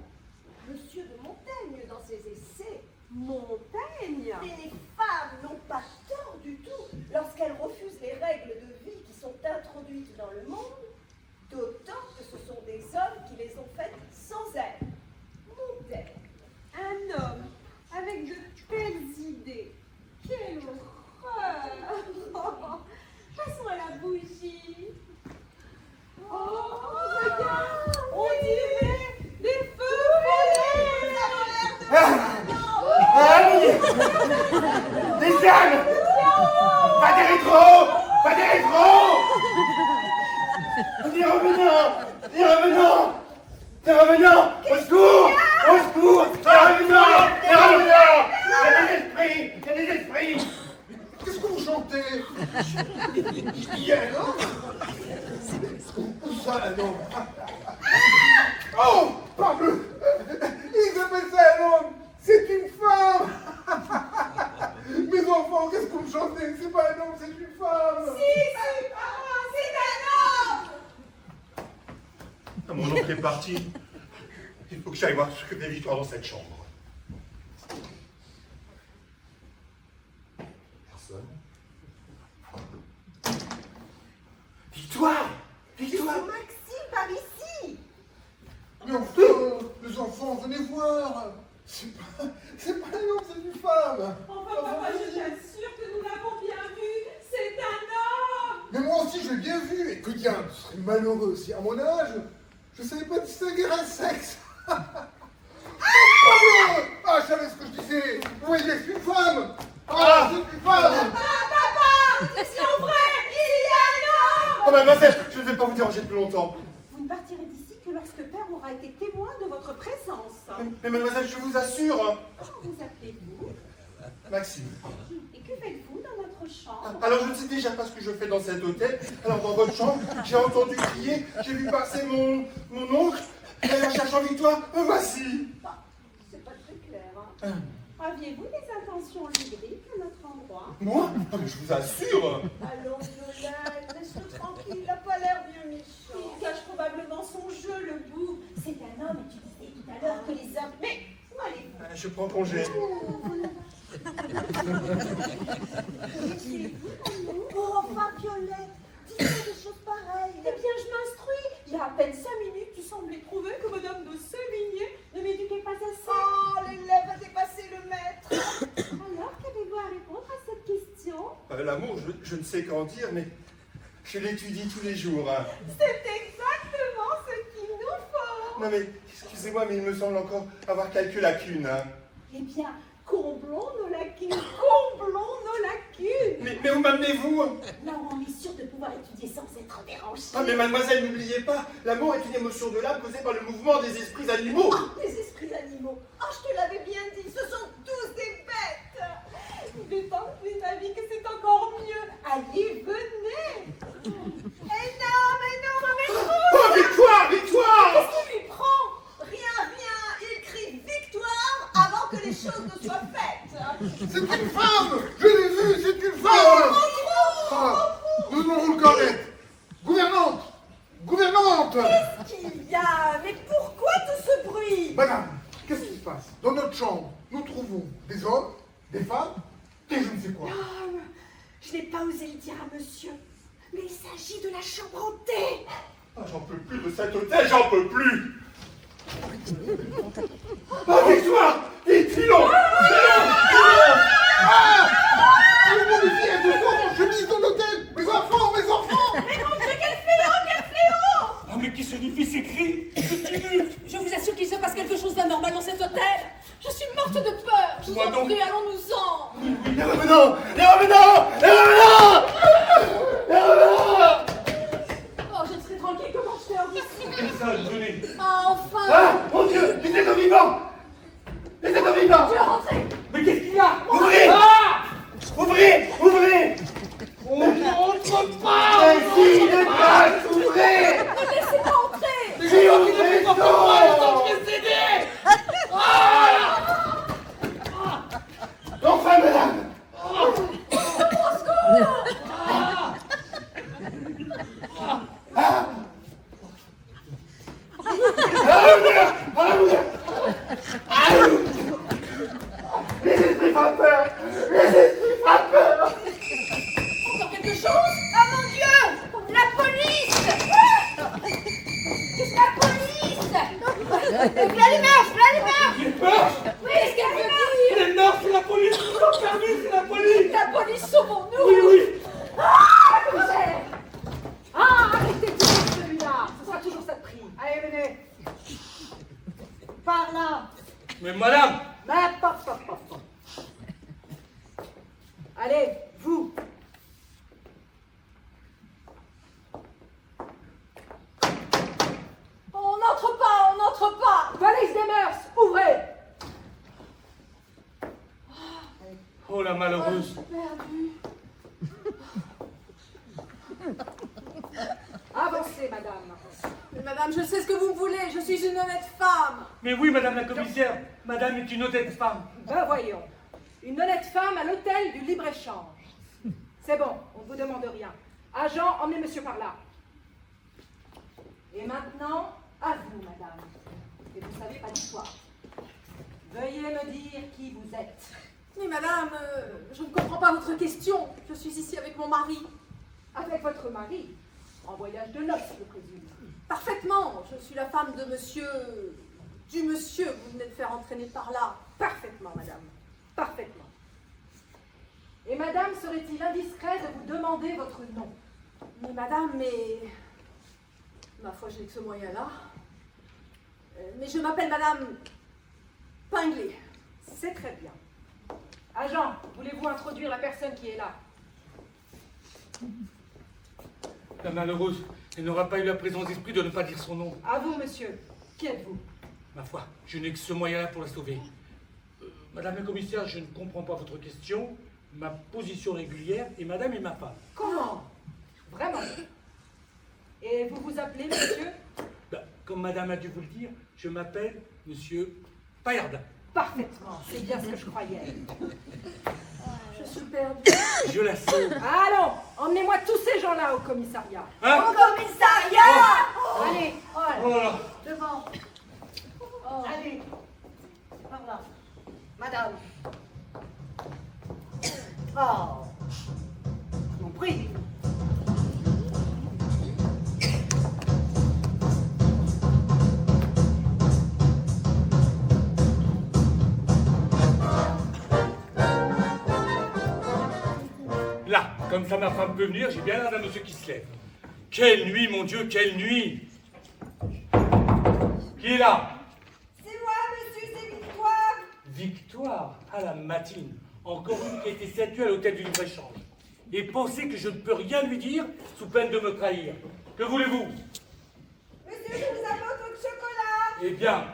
Speaker 6: Monsieur de Montaigne dans ses essais.
Speaker 10: Montaigne?
Speaker 6: Mais les femmes n'ont pas tort du tout lorsqu'elles refusent les règles de vie qui sont introduites dans le monde, d'autant que ce sont des hommes qui les ont faites sans elles. Montaigne.
Speaker 10: Un homme avec de telles idées. Quelle horreur! Passons à la bougie. Oh, regarde! On dirait des feux volés!
Speaker 4: Les ânes! Pas des rétros! Pas des rétros! Des revenants! Des revenants! Des revenants! Au secours! Au secours! Des revenants! Des revenants! Il y a des esprits! Il y a des esprits!
Speaker 8: Qu'est-ce que vous chantez? Il y a un homme? Où ça, un homme? Oh, parbleu! Ils appellent ça un homme! C'est une femme! Mes enfants, qu'est-ce que vous chantez? C'est pas un homme, c'est une femme! Mon oncle est parti. Il faut que j'aille voir ce que des victoires dans cette chambre. Personne.
Speaker 4: Victoire! Victoire!
Speaker 6: Maxime, par ici!
Speaker 8: Mais enfin, les enfants, venez voir! C'est pas un homme, c'est une femme!
Speaker 10: Enfin, papa, je t'assure que nous l'avons bien vu. C'est un homme!
Speaker 8: Mais moi aussi, je l'ai bien vu! Et que diable, je serais malheureux si à mon âge, je savais pas distinguer un sexe! Ah, je savais ce que je disais! Vous voyez, c'est une femme! Ah, c'est une femme!
Speaker 10: Papa!
Speaker 5: mademoiselle, je ne vais pas vous déranger plus longtemps.
Speaker 10: Vous ne partirez d'ici que lorsque Père aura été témoin de votre présence.
Speaker 5: Mais mademoiselle, je vous assure.
Speaker 10: Comment vous appelez-vous?
Speaker 5: Maxime.
Speaker 10: Et que faites-vous dans notre chambre?
Speaker 5: Alors je ne sais déjà pas ce que je fais dans cet hôtel. Alors dans votre chambre, j'ai entendu crier, j'ai vu passer mon oncle. Et en cherchant Victoire, me voici.
Speaker 10: C'est pas très clair, hein? Aviez-vous des intentions lyriques à notre endroit?
Speaker 5: Moi? Ah, mais je vous assure.
Speaker 10: Allons, Violette, laisse-le tranquille, il n'a pas l'air bien méchant. Il cache probablement son jeu, le bout. C'est un homme, et tu disais tout à l'heure que les hommes... Mais, où allez-vous?
Speaker 5: Je prends congé.
Speaker 10: Oh, enfin, Violette, dis-moi des choses pareilles. Eh bien, je m'instruis. Il y a à peine 5 minutes, tu semblais trouver que Madame de Sévigné ne m'éduquait pas assez. Oh, l'élève a dépassé le maître. Alors, qu'avez-vous à répondre à cette question?
Speaker 5: L'amour, je ne sais qu'en dire, mais je l'étudie tous les jours. Hein.
Speaker 10: C'est exactement ce qu'il nous faut.
Speaker 5: Non mais, excusez-moi, mais il me semble encore avoir quelques lacunes. Hein.
Speaker 10: Eh bien, comblons nos lacunes, comblons nos lacunes.
Speaker 5: Mais où m'amenez-vous?
Speaker 10: Là où on est sûr de pouvoir étudier sans être dérangé.
Speaker 5: Ah mais mademoiselle, n'oubliez pas, l'amour est une émotion de l'âme causée par le mouvement des esprits animaux.
Speaker 10: Oh, les esprits animaux. Oh, je te l'avais bien dit, ce sont tous des bêtes. Il est temps de ma vie que c'est encore mieux. Allez, venez. Eh non, mais
Speaker 5: Oh, Victoire, Victoire!
Speaker 10: qu'est-ce qui lui prend? Rien, il crie victoire avant que les choses ne soient faites.
Speaker 8: C'est une femme! Je l'ai vue, c'est une femme! Ah, nous devons le connaître. Gouvernante! Gouvernante!
Speaker 10: Qu'est-ce qu'il y a? Mais pourquoi tout ce bruit?
Speaker 8: Madame, qu'est-ce qui se passe? Dans notre chambre, nous trouvons des hommes, des femmes, et je ne sais quoi.
Speaker 10: Oh, je n'ai pas osé le dire à monsieur, mais il s'agit de la chambre hantée.
Speaker 5: Ah, j'en peux plus de cet hôtel, j'en peux plus! Ah, Victoire! Vite, filons!
Speaker 8: Allez, les filles, elles sont en chemise dans l'hôtel! Mes enfants, mes enfants!
Speaker 10: Mais mon Dieu, quel fléau, quel fléau!
Speaker 2: Ah, mais qui se diffie ces cris?
Speaker 3: Je vous assure qu'il se passe quelque chose d'anormal dans cet hôtel. Je suis morte de peur. Je vous
Speaker 2: Moi
Speaker 3: en
Speaker 2: donc.
Speaker 3: prie, allons-nous-en.
Speaker 5: Les revenants! Les revenants! Les revenants! Les revenants!
Speaker 3: Oh, je serai tranquille, comment je fais ici?
Speaker 2: Personne, venez.
Speaker 3: Ah, enfin.
Speaker 5: Ah, mon Dieu! Les êtres vivants! Les êtres vivants!
Speaker 3: Je vais rentrer.
Speaker 2: Mais qu'est-ce qu'il y a?
Speaker 5: Ouvrez!
Speaker 2: Ah!
Speaker 5: Ouvrez! Ouvrez!
Speaker 2: On ne peut pas!
Speaker 5: Mais si, les grâces, ouvrez!
Speaker 3: Laissez-moi entrer.
Speaker 2: Les gens qui ne font pas moi, ils sont précédés!
Speaker 5: Enfin, madame! Les esprits frappeurs! Les esprits frappeurs!
Speaker 3: Encore quelque chose?
Speaker 9: Ah mon Dieu! La police! La police! L'allumage!
Speaker 2: J'ai peur!
Speaker 3: Oui, qu'est-ce qu'elle veut dire?
Speaker 2: Les morts, c'est la police! Ils sont perdus, c'est la police!
Speaker 3: La police, sauvons-nous!
Speaker 2: Oui, oui!
Speaker 10: Ah, commissaire! Ah, arrêtez toujours celui-là. Ce sera toujours ça de prix. Allez, venez. Par là.
Speaker 2: Mais madame!
Speaker 10: Pop. Allez, vous.
Speaker 3: On n'entre pas!
Speaker 10: Valise des mœurs, ouvrez.
Speaker 2: Oh la malheureuse!
Speaker 3: Perdu.
Speaker 10: Avancez, madame.
Speaker 3: Mais madame, je sais ce que vous voulez, je suis une honnête femme.
Speaker 2: Mais oui, madame la commissaire, madame est une honnête femme.
Speaker 10: Ben voyons. Une honnête femme à l'hôtel du libre-échange. C'est bon, on ne vous demande rien. Agent, emmenez monsieur par là. Et maintenant, à vous, madame. Et vous savez pas d'histoire. Veuillez me dire qui vous êtes.
Speaker 3: Mais madame, je ne comprends pas votre question. Je suis ici avec mon mari.
Speaker 10: Avec votre mari, en voyage de noces, je présume.
Speaker 3: Parfaitement, je suis la femme de monsieur... du monsieur que vous venez de faire entraîner par là.
Speaker 10: Parfaitement, madame. Parfaitement. Et madame, serait-il indiscret de vous demander votre nom?
Speaker 3: Mais madame, ma foi, je n'ai que ce moyen-là. Mais je m'appelle madame Pingley.
Speaker 10: C'est très bien. Agent, voulez-vous introduire la personne qui est là?
Speaker 2: La malheureuse, elle n'aura pas eu la présence d'esprit de ne pas dire son nom.
Speaker 10: À vous, monsieur. Qui êtes-vous?
Speaker 2: Ma foi, je n'ai que ce moyen-là pour la sauver. Madame la commissaire, je ne comprends pas votre question. Ma position régulière est madame et ma femme.
Speaker 10: Comment? Vraiment? Et vous vous appelez, monsieur?
Speaker 2: Comme madame a dû vous le dire, je m'appelle monsieur Paillardin.
Speaker 10: Parfaitement, c'est bien ce que je croyais.
Speaker 3: Je suis perdue.
Speaker 2: Je la sauve.
Speaker 10: Allons, emmenez-moi tous ces gens-là au commissariat.
Speaker 2: Hein?
Speaker 9: Au commissariat!
Speaker 3: Allez,
Speaker 2: Oh là là.
Speaker 3: devant. Oh.
Speaker 6: Allez, par là. Madame. Oh, je vous prie.
Speaker 2: Là, comme ça ma femme peut venir, j'ai bien l'air d'un monsieur qui se lève. Quelle nuit, mon Dieu, quelle nuit! Qui est là?
Speaker 6: C'est moi, monsieur, c'est Victoire.
Speaker 2: Victoire, à la matine. Encore une qui a été statuée à l'hôtel du libre-échange. Et pensez que je ne peux rien lui dire sous peine de me trahir. Que voulez-vous?
Speaker 6: Monsieur, je vous apporte votre chocolat.
Speaker 2: Eh bien,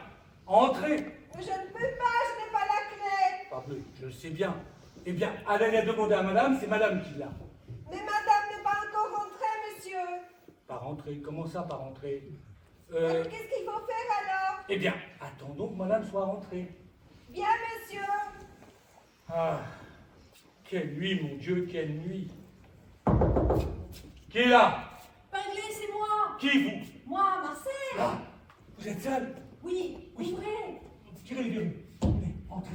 Speaker 2: entrez.
Speaker 6: Je ne peux pas, je n'ai pas la clé.
Speaker 2: Parbleu, je le sais bien. Eh bien, allez la demander à madame, c'est madame qui l'a.
Speaker 6: Mais madame n'est pas encore rentrée, monsieur.
Speaker 2: Pas rentrer, comment ça, pas rentrer?
Speaker 6: Alors, qu'est-ce qu'il faut faire alors?
Speaker 2: Eh bien, attendons que madame soit rentrée.
Speaker 6: Bien, monsieur.
Speaker 2: Ah, quelle nuit, mon Dieu, quelle nuit. Qui est là?
Speaker 3: Pinglé, c'est moi.
Speaker 2: Qui, vous?
Speaker 3: Moi, Marcel.
Speaker 2: Ah, vous êtes seul?
Speaker 3: Oui, ouvrez.
Speaker 2: Tirez les verrous. Venez, entrez.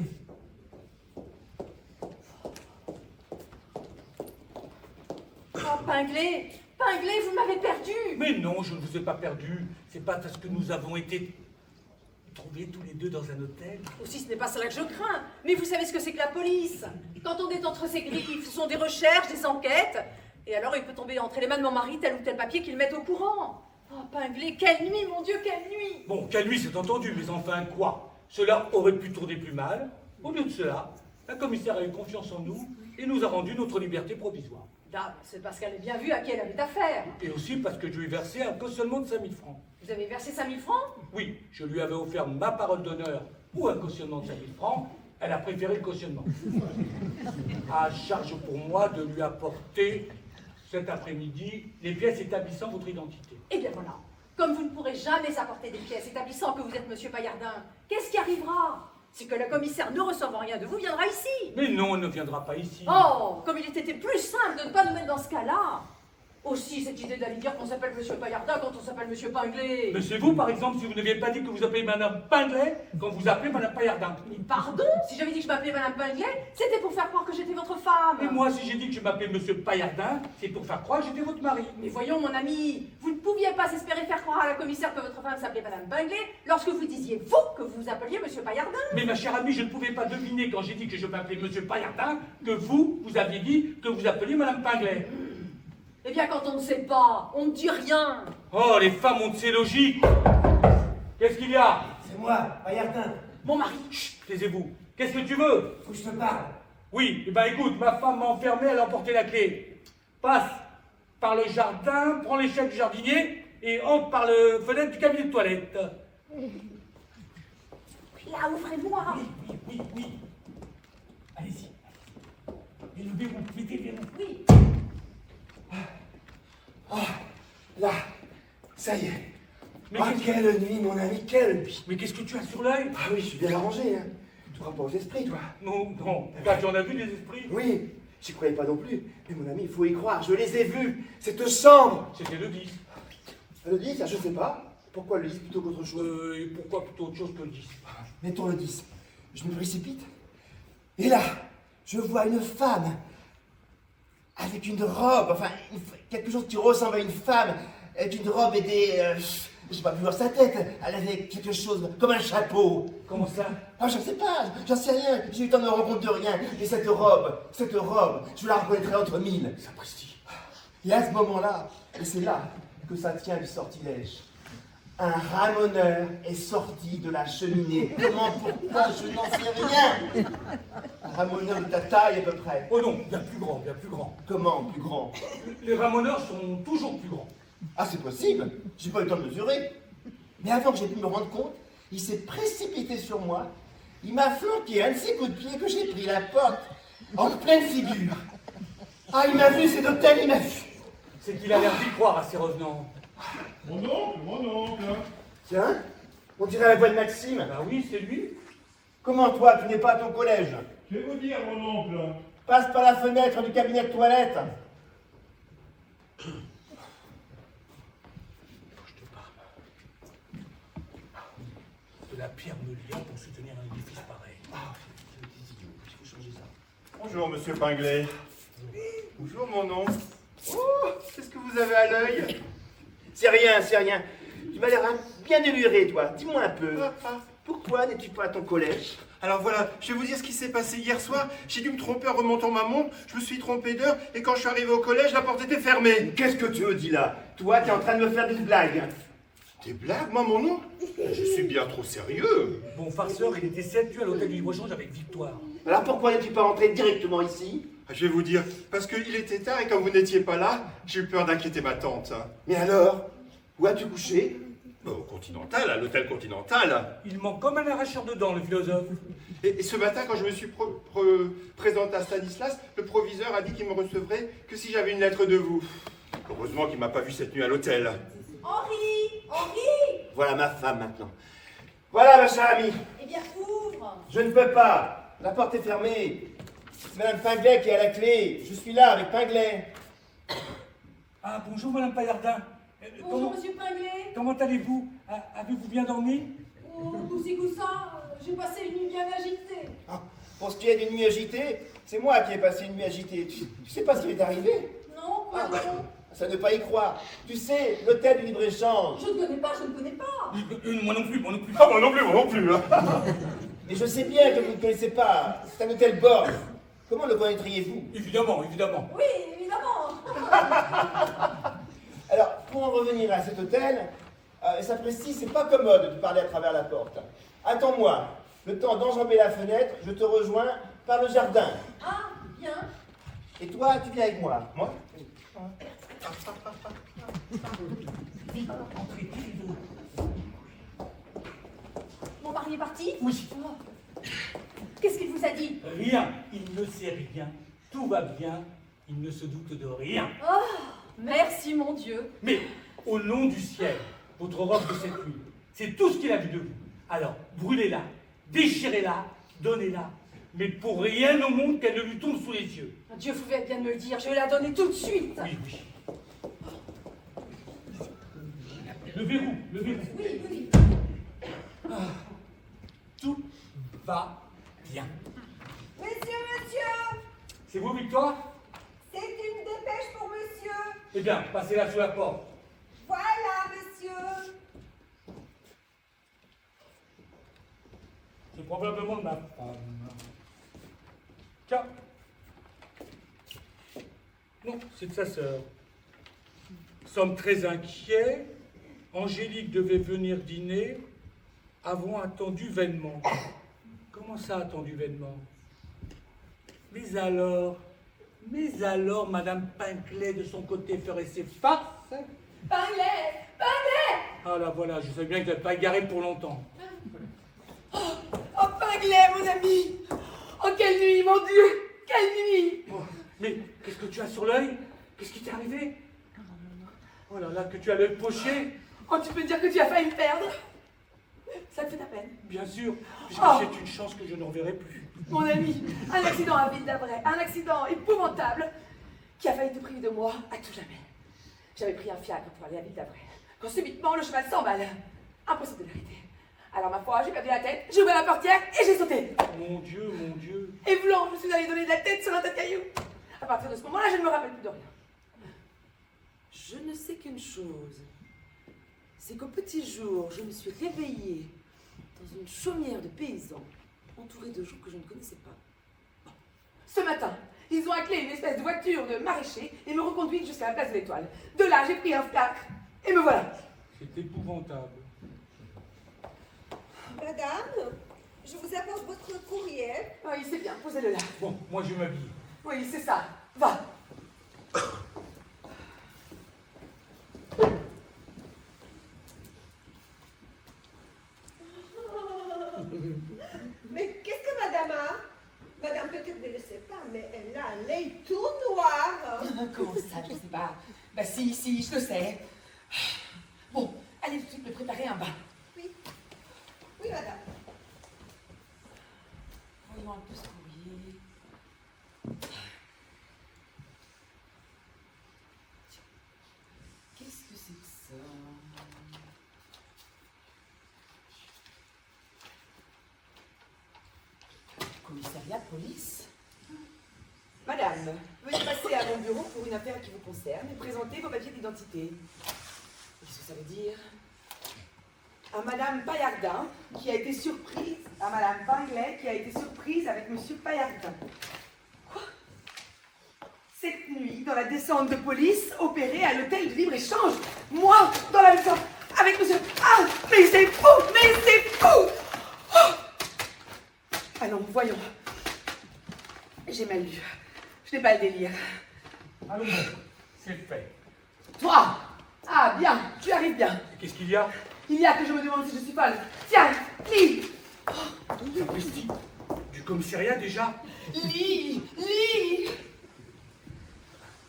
Speaker 3: Oh, Pinglé, Pinglé, vous m'avez perdu.
Speaker 2: Mais non, je ne vous ai pas perdu. C'est pas parce que nous avons été trouvés tous les deux dans un hôtel.
Speaker 3: Aussi, ce n'est pas cela que je crains. Mais vous savez ce que c'est que la police. Quand on est entre ses griffes, ce sont des recherches, des enquêtes. Et alors, il peut tomber entre les mains de mon mari tel ou tel papier qu'il mette au courant. Oh, Pinglé, quelle nuit, mon Dieu, quelle nuit.
Speaker 2: Bon, qu'à lui, c'est entendu, mais enfin quoi? Cela aurait pu tourner plus mal. Au lieu de cela, la commissaire a eu confiance en nous et nous a rendu notre liberté provisoire.
Speaker 3: Dame, c'est parce qu'elle a bien vu à qui elle avait affaire.
Speaker 2: Et aussi parce que je lui ai versé un cautionnement de 5000 francs.
Speaker 3: Vous avez versé 5000 francs?
Speaker 2: Oui, je lui avais offert ma parole d'honneur ou un cautionnement de 5000 francs. Elle a préféré le cautionnement. À charge pour moi de lui apporter cet après-midi les pièces établissant votre identité.
Speaker 3: Eh bien voilà. Comme vous ne pourrez jamais apporter des pièces établissant que vous êtes monsieur Paillardin, qu'est-ce qui arrivera? C'est que le commissaire, ne recevant rien de vous, viendra ici.
Speaker 2: Mais non, elle ne viendra pas ici.
Speaker 3: Oh, comme il était plus simple de ne pas nous mettre dans ce cas-là. Aussi, cette idée d'aller dire qu'on s'appelle monsieur Paillardin quand on s'appelle monsieur Pinglé.
Speaker 2: Mais c'est vous, par exemple, si vous n'aviez pas dit que vous appelez madame Pinglé quand vous appelez madame Paillardin.
Speaker 3: Mais pardon, si j'avais dit que je m'appelais madame Pinglé, c'était pour faire croire que j'étais votre femme.
Speaker 2: Et moi, si j'ai dit que je m'appelais monsieur Paillardin, c'est pour faire croire que j'étais votre mari.
Speaker 3: Mais voyons, mon ami, vous ne pouviez pas espérer faire croire à la commissaire que votre femme s'appelait madame Pinglé lorsque vous disiez, vous, que vous vous appeliez monsieur Paillardin.
Speaker 2: Mais ma chère amie, je ne pouvais pas deviner quand j'ai dit que je m'appelais monsieur Paillardin que vous aviez dit que vous appeliez madame Pinglé.
Speaker 3: Eh bien, quand on ne sait pas, on ne dit rien.
Speaker 2: Oh, les femmes ont de ces logiques. Qu'est-ce qu'il y a?
Speaker 7: C'est moi, Paillardin.
Speaker 3: Mon mari.
Speaker 2: Chut, taisez-vous. Qu'est-ce que tu veux?
Speaker 7: Faut que je te parle.
Speaker 2: Oui, eh ben écoute, ma femme m'a enfermé, elle a emporté la clé. Passe par le jardin, prends l'échelle du jardinier et entre par le fenêtre du cabinet de toilette.
Speaker 3: Là, ouvrez-moi.
Speaker 2: Oui. Allez-y. Et le verrou, mettez le verrou.
Speaker 3: Oui.
Speaker 7: Ah, là, ça y est.
Speaker 2: Mais
Speaker 7: Ah,
Speaker 2: qu'est-ce
Speaker 7: quelle nuit, mon ami, quelle nuit.
Speaker 2: Mais qu'est-ce que tu as sur l'œil?
Speaker 7: Ah oui, je suis bien arrangé, hein. Tu crois pas aux esprits, toi?
Speaker 2: Non, bah, tu en as vu des esprits?
Speaker 7: Oui, j'y croyais pas non plus. Mais mon ami, il faut y croire, je les ai vus. Cette chambre.
Speaker 2: C'était le 10.
Speaker 7: Le 10, je sais pas. Pourquoi le 10 plutôt qu'autre chose?
Speaker 2: Et pourquoi plutôt autre chose que le 10?
Speaker 7: Mettons le 10. Je me précipite. Et là, je vois une femme avec une robe, enfin, quelque chose qui ressemble à une femme, avec une robe et des... je sais pas plus voir sa tête. Elle avait quelque chose comme un chapeau.
Speaker 2: Comment ça?
Speaker 7: Ah, je sais pas, j'en sais rien. J'ai eu le temps de me rendre compte de rien. Et cette robe, je la reconnaîtrai entre mille.
Speaker 2: Sapristi.
Speaker 7: Et à ce moment-là, et c'est là que ça tient du sortilège. Un ramoneur est sorti de la cheminée. Comment, pourquoi, je n'en sais rien. Un ramoneur de ta taille à peu près.
Speaker 2: Oh non, bien plus grand, bien plus grand.
Speaker 7: Comment, plus grand?
Speaker 2: Les ramoneurs sont toujours plus grands.
Speaker 7: Ah, c'est possible. J'ai pas eu le temps de mesurer. Mais avant que j'ai pu me rendre compte, il s'est précipité sur moi. Il m'a flanqué un de ses coups de pied que j'ai pris la porte en pleine figure. Ah, il m'a vu, cet hôtel, il m'a vu.
Speaker 2: C'est qu'il a l'air d'y croire à ces revenants.
Speaker 5: Mon oncle.
Speaker 7: Tiens, on dirait la voix de Maxime.
Speaker 2: Bah oui, c'est lui.
Speaker 7: Comment toi, tu n'es pas à ton collège?
Speaker 5: Je vais vous dire, mon oncle.
Speaker 7: Passe par la fenêtre du cabinet de toilette.
Speaker 2: Faut que je te parle. De la pierre meulière pour soutenir un édifice pareil.
Speaker 7: Ah, c'est des idiots, il faut changer ça.
Speaker 5: Bonjour, monsieur Pinglet. Bonjour, mon oncle. Oh, qu'est-ce que vous avez à l'œil?
Speaker 7: C'est rien, c'est rien. Tu m'as l'air bien éluré, toi. Dis-moi un peu. Pourquoi n'es-tu pas à ton collège?
Speaker 5: Alors voilà, je vais vous dire ce qui s'est passé hier soir. J'ai dû me tromper en remontant ma montre. Je me suis trompé d'heure et quand je suis arrivé au collège, la porte était fermée.
Speaker 7: Qu'est-ce que tu me dis là? Toi, tu es en train de me faire des blagues.
Speaker 5: Des blagues, moi, mon oncle? Je suis bien trop sérieux.
Speaker 2: Bon farceur, il était 7 à l'hôtel du Libre-Échange avec Victoire.
Speaker 7: Alors pourquoi n'es-tu pas rentré directement ici?
Speaker 5: Je vais vous dire, parce qu'il était tard et quand vous n'étiez pas là, j'ai eu peur d'inquiéter ma tante.
Speaker 7: Mais alors? Où as-tu couché?
Speaker 5: Au Continental, à l'hôtel Continental.
Speaker 2: Il manque comme un arracheur de dents, le philosophe.
Speaker 5: Et ce matin, quand je me suis présenté à Stanislas, le proviseur a dit qu'il me recevrait que si j'avais une lettre de vous. Heureusement qu'il ne m'a pas vu cette nuit à l'hôtel.
Speaker 9: Henri!
Speaker 7: Voilà ma femme maintenant. Voilà ma chère amie.
Speaker 9: Eh bien, ouvre!
Speaker 7: Je ne peux pas. La porte est fermée. C'est Madame Pinglet qui est à la clé. Je suis là avec Pinglet.
Speaker 2: Ah, bonjour, Madame Paillardin.
Speaker 3: Bonjour, monsieur Pinglet.
Speaker 2: Comment allez-vous? Avez-vous bien dormi?
Speaker 3: Oh, goussi goussin, j'ai passé une nuit bien agitée.
Speaker 7: Ah, pour ce qui est d'une nuit agitée, c'est moi qui ai passé une nuit agitée. Tu sais pas ce qui m'est arrivé?
Speaker 3: Non, quoi non?
Speaker 7: Ça ne pas y croire. Tu sais, l'hôtel du Libre-Échange.
Speaker 3: Je ne connais pas, je ne connais pas.
Speaker 2: Moi non plus, moi non plus.
Speaker 5: Ah, moi non plus. Hein.
Speaker 7: Mais je sais bien que vous ne connaissez pas. C'est un hôtel Borg. Comment le connaîtriez-vous?
Speaker 2: Évidemment.
Speaker 3: Oui, évidemment.
Speaker 7: Alors, pour en revenir à cet hôtel, sapristi, c'est pas commode de parler à travers la porte. Attends-moi. Le temps d'enjamber la fenêtre, je te rejoins par le jardin.
Speaker 3: Ah, bien.
Speaker 7: Et toi, tu viens avec moi.
Speaker 5: Moi?
Speaker 3: Mon mari est parti?
Speaker 2: Oui.
Speaker 3: Oh. Qu'est-ce qu'il vous a dit?
Speaker 2: Rien. Il ne sait rien. Tout va bien. Il ne se doute de rien.
Speaker 3: Oh, merci mon Dieu.
Speaker 2: Mais, au nom du ciel, votre robe de cette nuit, c'est tout ce qu'il a vu de vous. Alors, brûlez-la, déchirez-la, donnez-la. Mais pour rien au monde qu'elle ne lui tombe sous les yeux.
Speaker 3: Dieu pouvait bien me le dire, je vais la donner tout de suite.
Speaker 2: Oui. Le verrou.
Speaker 3: Oui.
Speaker 2: Ah, tout va bien.
Speaker 6: Monsieur!
Speaker 2: C'est vous, Victoire?
Speaker 6: C'est une dépêche pour monsieur.
Speaker 2: Eh bien, passez-la sous la porte.
Speaker 6: Voilà, monsieur.
Speaker 2: C'est probablement de ma femme. Tiens. Non, c'est de sa sœur. Sommes très inquiets. Angélique devait venir dîner. Avons attendu vainement. Comment ça, attendu vainement? Mais alors, Madame Pinglet, de son côté, ferait ses farces.
Speaker 3: Pinglet!
Speaker 2: Ah là, voilà, je sais bien que vous n'êtes pas égaré pour longtemps.
Speaker 1: Oh, Pinglet, mon ami! Oh, quelle nuit, mon Dieu! Quelle nuit!
Speaker 2: Oh, mais qu'est-ce que tu as sur l'œil? Qu'est-ce qui t'est arrivé? Oh là là, que tu as l'œil poché.
Speaker 1: Oh, tu peux dire que tu as failli me perdre? Ça te fait ta peine?
Speaker 2: Bien sûr, puisque
Speaker 1: Oh.
Speaker 2: c'est une chance que je ne reverrai plus.
Speaker 1: Mon ami, un accident à Ville d'Avray, un accident épouvantable qui a failli te priver de moi à tout jamais. J'avais pris un fiacre pour aller à Ville d'Avray, quand subitement le cheval s'emballe. Impossible de l'arrêter. Alors ma foi, j'ai perdu la tête, j'ai ouvert la portière et j'ai sauté.
Speaker 2: Mon Dieu.
Speaker 1: Et voulant, je me suis allée donner de la tête sur un tas de cailloux. À partir de ce moment-là, je ne me rappelle plus de rien. Je ne sais qu'une chose, c'est qu'au petit jour, je me suis réveillée dans une chaumière de paysans, entourée de gens que je ne connaissais pas. Bon. Ce matin, ils ont attelé une espèce de voiture de maraîcher et me reconduisent jusqu'à la place de l'Étoile. De là, j'ai pris un fiacre et me voilà.
Speaker 2: C'est épouvantable.
Speaker 6: Madame, je vous apporte votre courrier.
Speaker 1: Oui, c'est bien, posez-le là.
Speaker 2: Bon, moi je m'habille.
Speaker 1: Oui, c'est ça. Va.
Speaker 6: Mais qu'est-ce que madame a? Madame peut-être ne le sait pas, mais elle a l'œil tout noir.
Speaker 1: Comment ça, je sais pas. Bah si, je le sais. Bon, allez tout de suite me préparer un bain.
Speaker 6: Oui. Oui, madame.
Speaker 1: Voyons un peu ce courrier. Qu'est-ce que c'est que ça? Commissariat de police. Madame, veuillez passer à mon bureau pour une affaire qui vous concerne et présenter vos papiers d'identité. Qu'est-ce que ça veut dire? À Madame Paillardin, qui a été surprise, à Madame Pinglet, qui a été surprise avec Monsieur Paillardin. Quoi? Cette nuit, dans la descente de police, opérée à l'hôtel de libre-échange, moi, dans la descente, avec Monsieur... Ah, mais c'est fou, mais c'est fou! Oh, allons, voyons. J'ai mal lu. Je n'ai pas le délire.
Speaker 2: Allons, c'est fait.
Speaker 1: Toi! Ah, bien, tu arrives bien.
Speaker 2: Qu'est-ce qu'il y a?
Speaker 1: Il y a que je me demande si je suis folle. Tiens, lis!
Speaker 2: Sapristi, du commissariat déjà?
Speaker 1: Lis!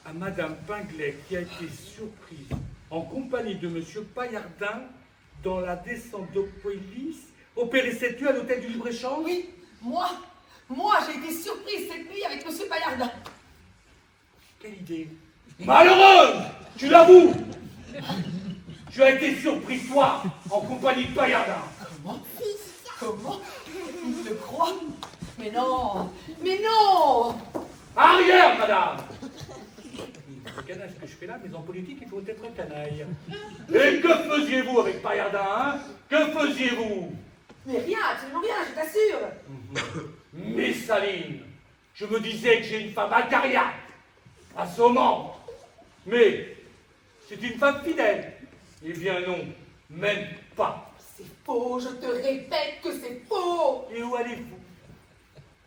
Speaker 2: À Madame Pinglet qui a été surprise en compagnie de Monsieur Paillardin dans la descente de police opérée cette nuit à l'hôtel du libre-échange?
Speaker 1: Oui, moi, j'ai été surprise cette nuit avec Monsieur Paillardin.
Speaker 2: Quelle idée malheureuse, tu l'avoues. Tu as été surpris, toi, en compagnie de Paillardin.
Speaker 1: Comment? Il le croit? Mais non!
Speaker 2: Arrière, madame. C'est canaille ce que je fais là, mais en politique, il faut être canaille. Et que faisiez-vous avec Paillardin, hein? Que faisiez-vous?
Speaker 1: Mais rien, absolument rien, je t'assure.
Speaker 2: Miss Saline, je me disais que j'ai une femme acariate, assommante, mais c'est une femme fidèle. Eh bien non, même pas.
Speaker 1: C'est faux, je te répète que c'est faux.
Speaker 2: Et où allez-vous?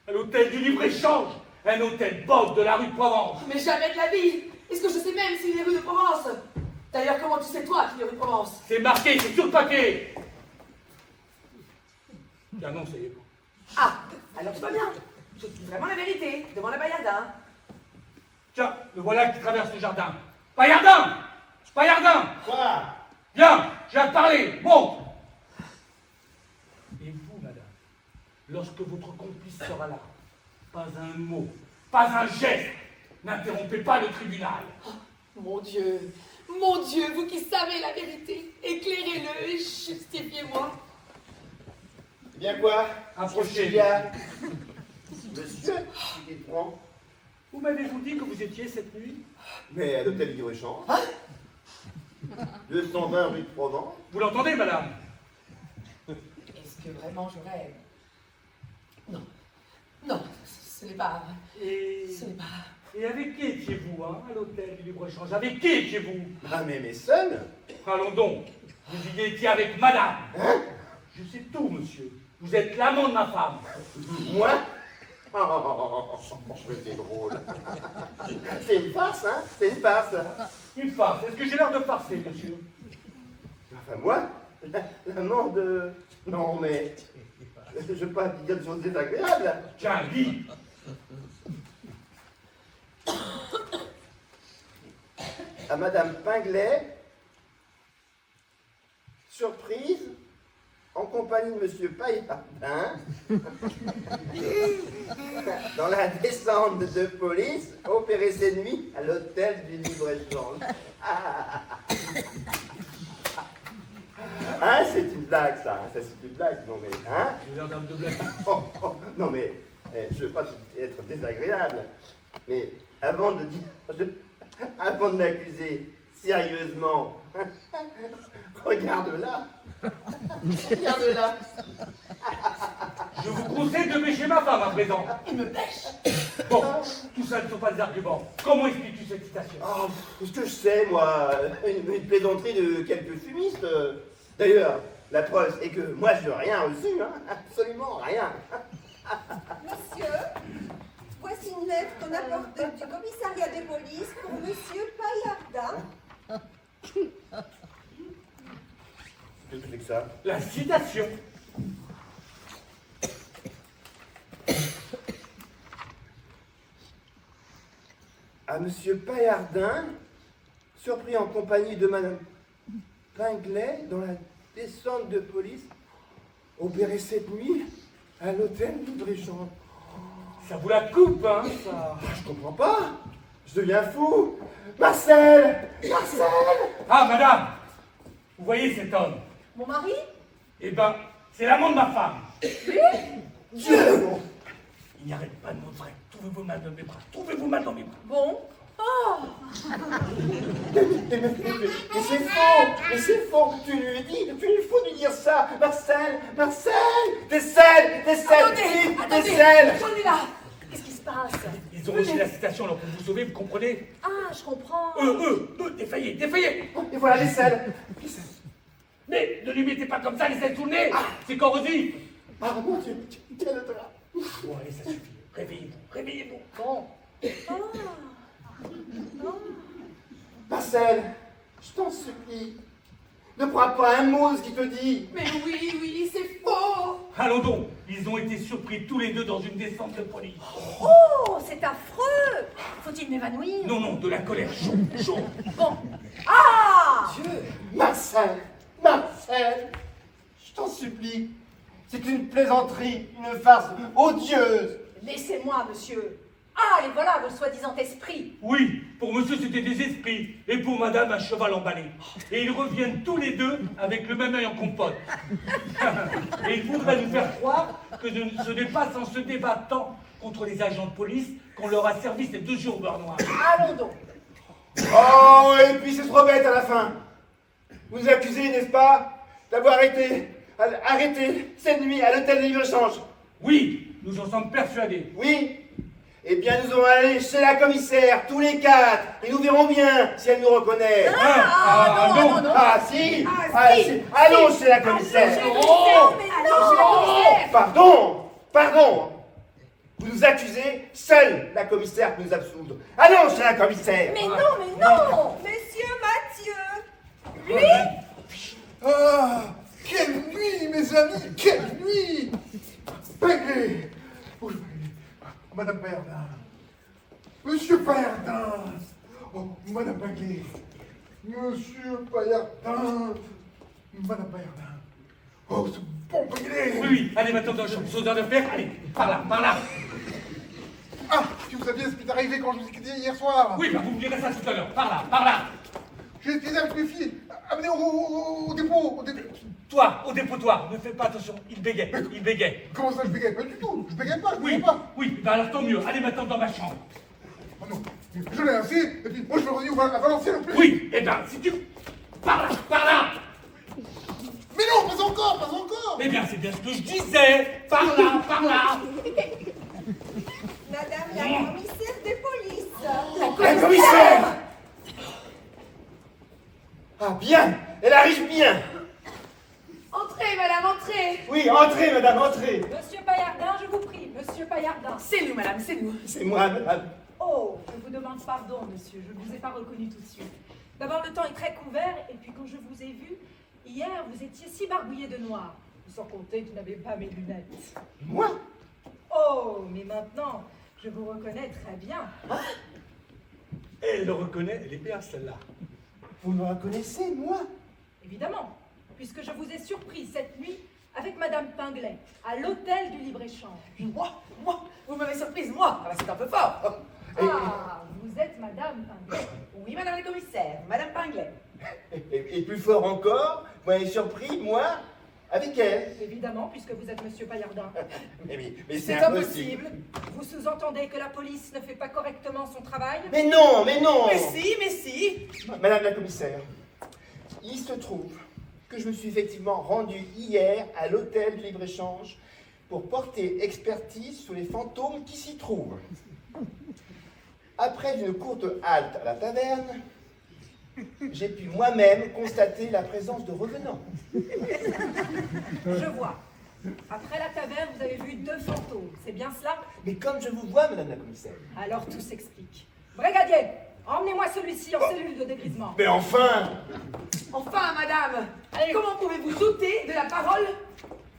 Speaker 2: À l'hôtel du libre-échange, un hôtel bob de la rue de Provence.
Speaker 1: Mais jamais de la vie. Est-ce que je sais même s'il est rue de Provence? D'ailleurs, comment tu sais toi qu'il est rue de Provence?
Speaker 2: C'est marqué, c'est sur le papier. Tiens, non, ça y est.
Speaker 1: Ah, alors tu vas bien. Je dis vraiment la vérité. Demande à Paillardin.
Speaker 2: Tiens, le voilà qui traverse le jardin. Paillardin! Paillardin!
Speaker 4: Quoi?
Speaker 2: Viens, j'ai à te parler, monte! Et vous, madame, lorsque votre complice sera là, pas un mot, pas un geste, n'interrompez pas le tribunal.
Speaker 1: Oh, mon Dieu, vous qui savez la vérité, éclairez-le et justifiez-moi.
Speaker 4: Eh bien quoi?
Speaker 2: Approchez.
Speaker 4: Il y a... Monsieur, il prend.
Speaker 2: Vous m'avez-vous dit que vous étiez cette nuit?
Speaker 4: Mais à l'hôtel du libre-échange. 220 rue de Provence.
Speaker 2: Vous l'entendez, madame?
Speaker 1: Est-ce que vraiment je rêve? Non, ce n'est pas...
Speaker 2: Et...
Speaker 1: Ce n'est pas...
Speaker 2: Et avec qui étiez-vous, hein, à l'hôtel du libre-échange? Avec qui étiez-vous?
Speaker 4: Ah mais mes sons.
Speaker 2: Allons donc, vous y étiez avec madame.
Speaker 4: Hein?
Speaker 2: Je sais tout, monsieur. Vous êtes l'amant de ma femme.
Speaker 4: Moi? C'est drôle. C'est une farce, hein? C'est une farce.
Speaker 2: Une farce. Est-ce que j'ai l'air de farcer, monsieur?
Speaker 4: Enfin, moi? L'amant de... Non, mais... Je veux pas dire des choses désagréables.
Speaker 2: Tiens, dis.
Speaker 4: À Madame Pinglet, surprise, en compagnie de Monsieur Paillardin, dans la descente de police, opérée cette nuit à l'hôtel du libre-échange. Hein, c'est une blague, ça. Ça, c'est une blague, non mais... Hein?
Speaker 2: J'ai l'air d'un de blague.
Speaker 4: Non mais, je veux pas être désagréable, mais avant de dire... Avant de m'accuser sérieusement, regarde-la. Regarde-la.
Speaker 2: Je vous conseille de pêcher ma femme à présent.
Speaker 1: Il me pêche.
Speaker 2: Bon, tout ça ne sont pas des arguments. Comment expliques-tu cette citation?
Speaker 4: Oh, ce que je sais, moi, une plaisanterie de quelques fumistes. D'ailleurs, La preuve est que moi, je n'ai rien reçu, hein. Absolument rien.
Speaker 6: Monsieur, voici une lettre qu'on apporte du commissariat des polices pour monsieur Paillardin.
Speaker 4: Qu'est-ce que c'est que ça?
Speaker 2: La citation.
Speaker 4: À monsieur Paillardin, surpris en compagnie de madame Pinglet dans la descente de police, opéré cette nuit à l'hôtel Libre-Échange.
Speaker 2: Ça vous la coupe, hein, ça.
Speaker 4: Je comprends pas. Je deviens fou. Marcel! Marcel!
Speaker 2: Ah, madame, vous voyez cet homme?
Speaker 3: Mon mari?
Speaker 2: Eh ben, c'est l'amant de ma femme.
Speaker 4: Dieu!
Speaker 2: Il n'y arrête pas de montrer. Trouvez vos mains dans mes bras. Trouvez vos mains dans mes bras.
Speaker 3: Bon. Oh!
Speaker 4: Mais c'est faux! Mais c'est faux! Tu lui dis, il faut lui dire ça! Marcel! Marcel! Des selles! Des selles!
Speaker 1: Attendez,
Speaker 4: Des selles!
Speaker 1: J'en ai là.
Speaker 3: Qu'est-ce qui se passe?
Speaker 2: Ils ont reçu la citation alors pour vous sauver, vous comprenez?
Speaker 3: Ah, je comprends.
Speaker 2: Défaillez, défaillez!
Speaker 4: Et voilà les selles!
Speaker 2: Mais ne lui mettez pas comme ça les selles sous le nez! C'est corrosif!
Speaker 4: Ah mon Dieu! Quel drap!
Speaker 2: Bon, allez, ça suffit. Réveillez-vous, réveillez-vous.
Speaker 3: Bon.
Speaker 4: Marcel! Je t'en supplie! Ne crois pas un mot de ce qu'il te dit!
Speaker 1: Mais oui, c'est faux.
Speaker 2: Allons donc, ils ont été surpris tous les deux dans une descente de police.
Speaker 3: Oh, c'est affreux. Faut-il m'évanouir?
Speaker 2: Non, de la colère, chaud.
Speaker 3: Bon. Ah!
Speaker 4: Marcel! Marcel! Je t'en supplie! C'est une plaisanterie, une farce odieuse!
Speaker 3: Laissez-moi, monsieur. Ah, et voilà vos soi-disant esprits.
Speaker 2: Oui, pour monsieur c'était des esprits, et pour madame un cheval emballé. Et ils reviennent tous les deux avec le même œil en compote. Et ils voudraient nous faire croire que ce n'est pas en se débattant contre les agents de police qu'on leur a servi ces 2 jours au beurre noir.
Speaker 3: Allons donc.
Speaker 4: Oh, et puis c'est trop bête à la fin! Vous nous accusez, n'est-ce pas, d'avoir arrêté cette nuit à l'hôtel de Libre-Échange?
Speaker 2: Oui, nous en sommes persuadés.
Speaker 4: Oui? Eh bien, nous allons aller chez la commissaire, tous les 4, et nous verrons bien si elle nous reconnaît.
Speaker 3: Non.
Speaker 4: Ah, si! Allons chez la commissaire! Pardon! Vous nous accusez, seule la commissaire peut nous absoudre. Allons chez la commissaire!
Speaker 3: Mais non.
Speaker 6: Monsieur Mathieu,
Speaker 3: Lui?
Speaker 8: Ah, quelle nuit, mes amis, quelle nuit! Pinglet! Oh, Madame Paillardin! Monsieur Paillardin! Oh, Madame Pinglet! Monsieur Paillardin! Madame Paillardin! Oh, ce bon Pinglet!
Speaker 2: Oui, allez maintenant dans la chambre, sauveur de fer, allez, par là.
Speaker 8: Ah, si vous saviez ce qui est arrivé quand je vous ai quitté hier soir!
Speaker 2: Oui, vous me direz ça tout à l'heure, par là.
Speaker 8: J'ai été avec mes filles, amenées au dépôt,
Speaker 2: Toi, au dépotoir, ne fais pas attention, il bégait.
Speaker 8: Comment ça, je bégaye? Pas du tout, je bégaye pas, je bégaye pas!
Speaker 2: Oui, ben alors tant mieux, allez maintenant dans ma chambre.
Speaker 8: Oh non, je l'ai assez, et puis moi je me redis à Valenciennes en plus!
Speaker 2: Oui, eh ben, si tu... Par là.
Speaker 8: Mais non, pas encore!
Speaker 2: Eh bien, c'est bien ce que je disais, par là.
Speaker 6: madame la commissaire des polices.
Speaker 4: La commissaire! Ah, bien! Elle arrive bien!
Speaker 1: Entrez, madame, entrez.
Speaker 4: Oui, entrez, madame, entrez!
Speaker 3: Monsieur Paillardin, je vous prie. Monsieur Paillardin.
Speaker 1: C'est nous, madame, c'est nous.
Speaker 4: C'est moi, madame.
Speaker 3: Oh, je vous demande pardon, monsieur. Je ne vous ai pas reconnu tout de suite. D'abord, le temps est très couvert, et puis quand je vous ai vu, hier, vous étiez si barbouillé de noir. Sans compter que vous n'avez pas mes lunettes.
Speaker 4: Moi?
Speaker 3: Oh, mais maintenant, je vous reconnais très bien.
Speaker 2: Elle le reconnaît, elle est bien celle-là.
Speaker 4: Vous me reconnaissez, moi?
Speaker 3: Évidemment, puisque je vous ai surpris cette nuit avec Madame Pinglet, à l'hôtel du Libre-Échange.
Speaker 1: Moi, vous m'avez surprise, moi. Ah bah, c'est un peu fort.
Speaker 3: Ah, vous êtes Madame Pinglet.
Speaker 1: Oui, madame la commissaire, madame Pinglet.
Speaker 4: Et plus fort encore, vous m'avez surpris, moi, avec elle.
Speaker 3: Évidemment, puisque vous êtes Monsieur Paillardin.
Speaker 4: Mais c'est
Speaker 1: C'est
Speaker 4: impossible.
Speaker 1: impossible.
Speaker 3: Vous sous-entendez que la police ne fait pas correctement son travail?
Speaker 4: Mais non!
Speaker 1: Mais si.
Speaker 4: Madame la commissaire, il se trouve que je me suis effectivement rendu hier à l'hôtel du Libre-Échange pour porter expertise sur les fantômes qui s'y trouvent. Après une courte halte à la taverne,
Speaker 7: j'ai pu moi-même constater la présence de revenants.
Speaker 3: Je vois. Après la taverne, vous avez vu 2 fantômes, c'est bien cela?
Speaker 7: Mais comme je vous vois, madame la commissaire.
Speaker 3: Alors tout s'explique. Brigadier, emmenez-moi celui-ci en cellule de dégrisement.
Speaker 7: Mais enfin!
Speaker 1: Enfin, madame,
Speaker 3: Allez.
Speaker 1: comment pouvez-vous douter de la parole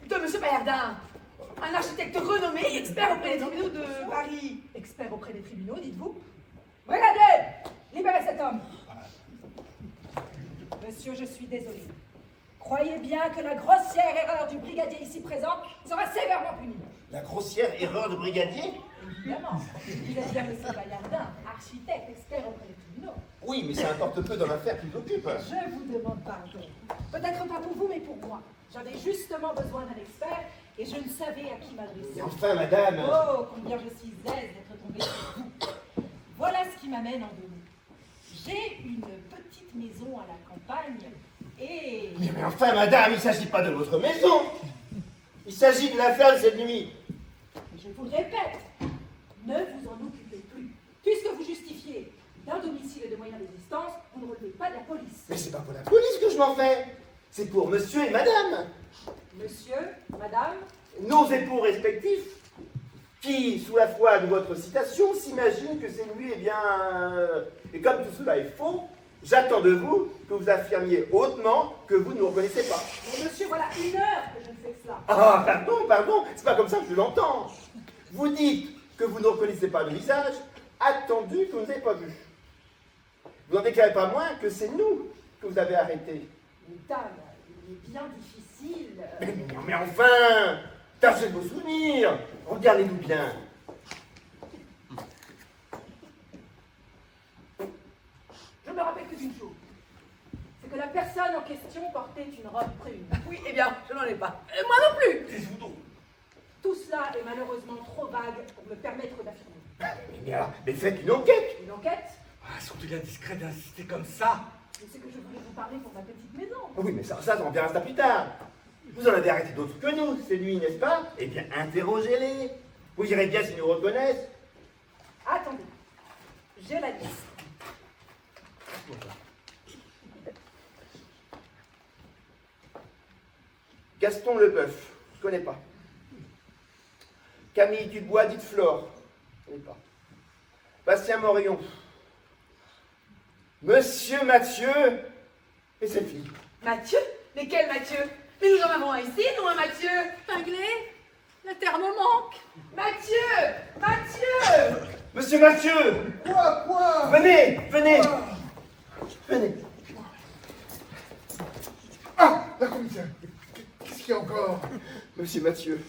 Speaker 1: de M. Paillardin, un architecte renommé, expert auprès des tribunaux de Paris?
Speaker 3: Expert auprès des tribunaux, dites-vous? Brigadier, libérez cet homme. Monsieur, je suis désolé. Croyez bien que la grossière erreur du brigadier ici présent sera sévèrement punie.
Speaker 7: La grossière erreur de brigadier?
Speaker 3: Évidemment. Vous êtes bien monsieur Paillardin, architecte, expert auprès des tribunaux.
Speaker 7: Oui, mais ça importe peu dans l'affaire qui m'occupe.
Speaker 3: Je vous demande pardon. Peut-être pas pour vous, mais pour moi. J'avais justement besoin d'un expert et je ne savais à qui m'adresser.
Speaker 7: Mais enfin, madame!
Speaker 3: Oh, combien je suis aise d'être tombée sur vous. Voilà ce qui m'amène en Denis. J'ai une petite maison à la campagne et...
Speaker 7: Mais enfin, madame, il ne s'agit pas de votre maison! Il s'agit de l'affaire de cette nuit!
Speaker 3: Je vous le répète, ne vous en occupez plus. Puisque vous justifiez d'un domicile et de moyens d'existence, vous ne relevez pas de la police.
Speaker 7: Mais c'est pas pour la police que je m'en fais! C'est pour monsieur et madame!
Speaker 3: Monsieur, madame,
Speaker 7: Nos époux respectifs, qui, sous la foi de votre citation, s'imaginent que c'est lui, eh bien... Et comme tout cela est faux, j'attends de vous que vous affirmiez hautement que vous ne nous reconnaissez pas.
Speaker 3: mais monsieur, voilà 1 heure que je ne fais que cela.
Speaker 7: Ah, pardon, c'est pas comme ça que je l'entends. Vous dites que vous ne reconnaissez pas le visage, attendu que vous n'avez pas vu. Vous n'en déclarez pas moins que c'est nous que vous avez arrêtés.
Speaker 3: Mais dame, il est bien difficile.
Speaker 7: Mais enfin, tâchez de vos souvenirs, regardez-nous bien.
Speaker 3: Je me rappelle que d'une chose. C'est que la personne en question portait une robe brune.
Speaker 1: Oui, eh bien, je n'en ai pas. Moi non plus.
Speaker 3: Tout cela est malheureusement trop vague pour me permettre d'affirmer.
Speaker 7: Mais faites une enquête.
Speaker 3: Une enquête?
Speaker 2: Ah, surtout indiscret d'insister comme ça.
Speaker 3: Mais c'est que je voulais vous parler pour ma petite maison.
Speaker 7: Oui, mais ça on verra ça plus tard. Vous en avez arrêté d'autres que nous, ces nuits, n'est-ce pas? Eh bien, interrogez-les. Vous direz bien s'ils nous reconnaissent.
Speaker 3: Attendez, j'ai la liste.
Speaker 7: Gaston Leboeuf, je ne connais pas. Camille Dubois, dite Flore, je ne connais pas. Bastien Morion. Monsieur Mathieu et ses filles.
Speaker 1: Mathieu? Mais quel Mathieu? Mais nous en avons un ici, nous, un Mathieu.
Speaker 3: Cinglé, la terre me manque.
Speaker 1: Mathieu! Mathieu!
Speaker 7: Monsieur Mathieu!
Speaker 8: Quoi?
Speaker 7: Venez! Venez!
Speaker 8: Ah, la commissaire. Qu'est-ce qu'il y a encore?
Speaker 7: Monsieur Mathieu,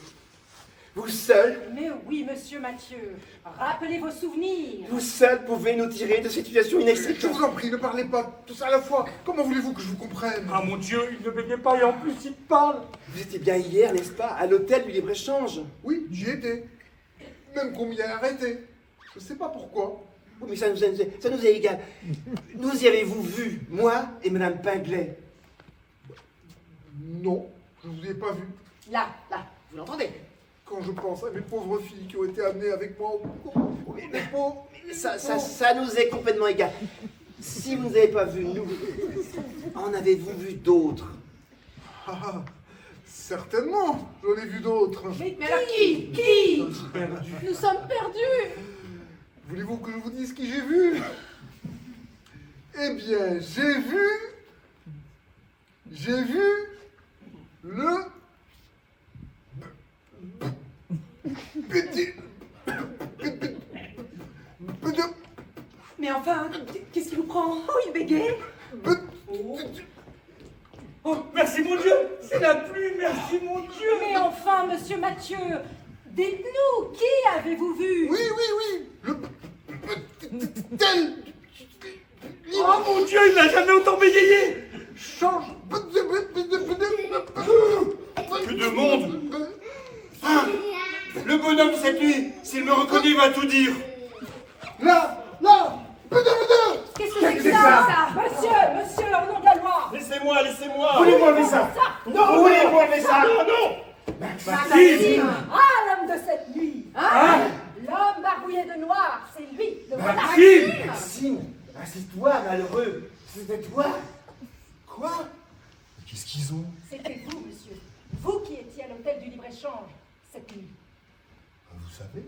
Speaker 7: vous seul,
Speaker 3: Mais oui, monsieur Mathieu, rappelez vos souvenirs.
Speaker 7: vous seul pouvez nous tirer de cette situation
Speaker 8: Je
Speaker 7: inextricable.
Speaker 8: vous en prie, ne parlez pas tous à la fois. Comment voulez-vous que je vous comprenne?
Speaker 2: Ah mon Dieu, il ne bégait pas et en plus il parle.
Speaker 7: Vous étiez bien hier, n'est-ce pas, à l'hôtel du Libre-Échange?
Speaker 8: Oui, j'y étais. Même qu'on m'y a arrêté. Je sais pas pourquoi.
Speaker 7: Oui, mais ça nous est égal. Nous y avez-vous vu, moi et Madame Pinglet?
Speaker 8: Non, je vous ai pas vu.
Speaker 1: Là, vous l'entendez?
Speaker 8: Quand je pense à mes pauvres filles qui ont été amenées avec moi au dépôt.
Speaker 7: Ça nous est complètement égal. Si vous ne nous avez pas vu, nous, en avez-vous vu d'autres?
Speaker 8: Ah, certainement, j'en ai vu d'autres.
Speaker 1: Mais alors qui?
Speaker 3: Nous sommes perdus.
Speaker 8: Voulez-vous que je vous dise qui j'ai vu? Eh bien, j'ai vu le petit...
Speaker 1: Mais enfin, qu'est-ce qui vous prend? Oh, il bégaye.
Speaker 2: Oh, merci mon Dieu, c'est la pluie, merci mon Dieu.
Speaker 3: Mais enfin, monsieur Mathieu, dites-nous, qui avez-vous vu?
Speaker 8: Oui, le petit tel...
Speaker 2: Oh mon Dieu, il n'a jamais autant bégayé.
Speaker 8: Change...
Speaker 2: Que de monde.
Speaker 7: Ah, le bonhomme de cette nuit, s'il me reconnaît, il va tout dire.
Speaker 8: Là
Speaker 3: Qu'est-ce que c'est que ça? Monsieur, au nom de la loi.
Speaker 2: Laissez-moi.
Speaker 7: Vous voulez m'enlever ça? Non, vous voulez m'enlever ça?
Speaker 2: Non.
Speaker 3: Maxime. Ah, l'homme de cette nuit. L'homme barbouillé de noir, c'est lui, le voilà.
Speaker 2: Maxime.
Speaker 7: Maxime, Ah, c'est toi, malheureux. C'était toi.
Speaker 5: Quoi? Qu'est-ce qu'ils ont?
Speaker 3: C'était vous, monsieur. Vous qui étiez à l'hôtel du libre-échange cette nuit.
Speaker 5: Vous savez?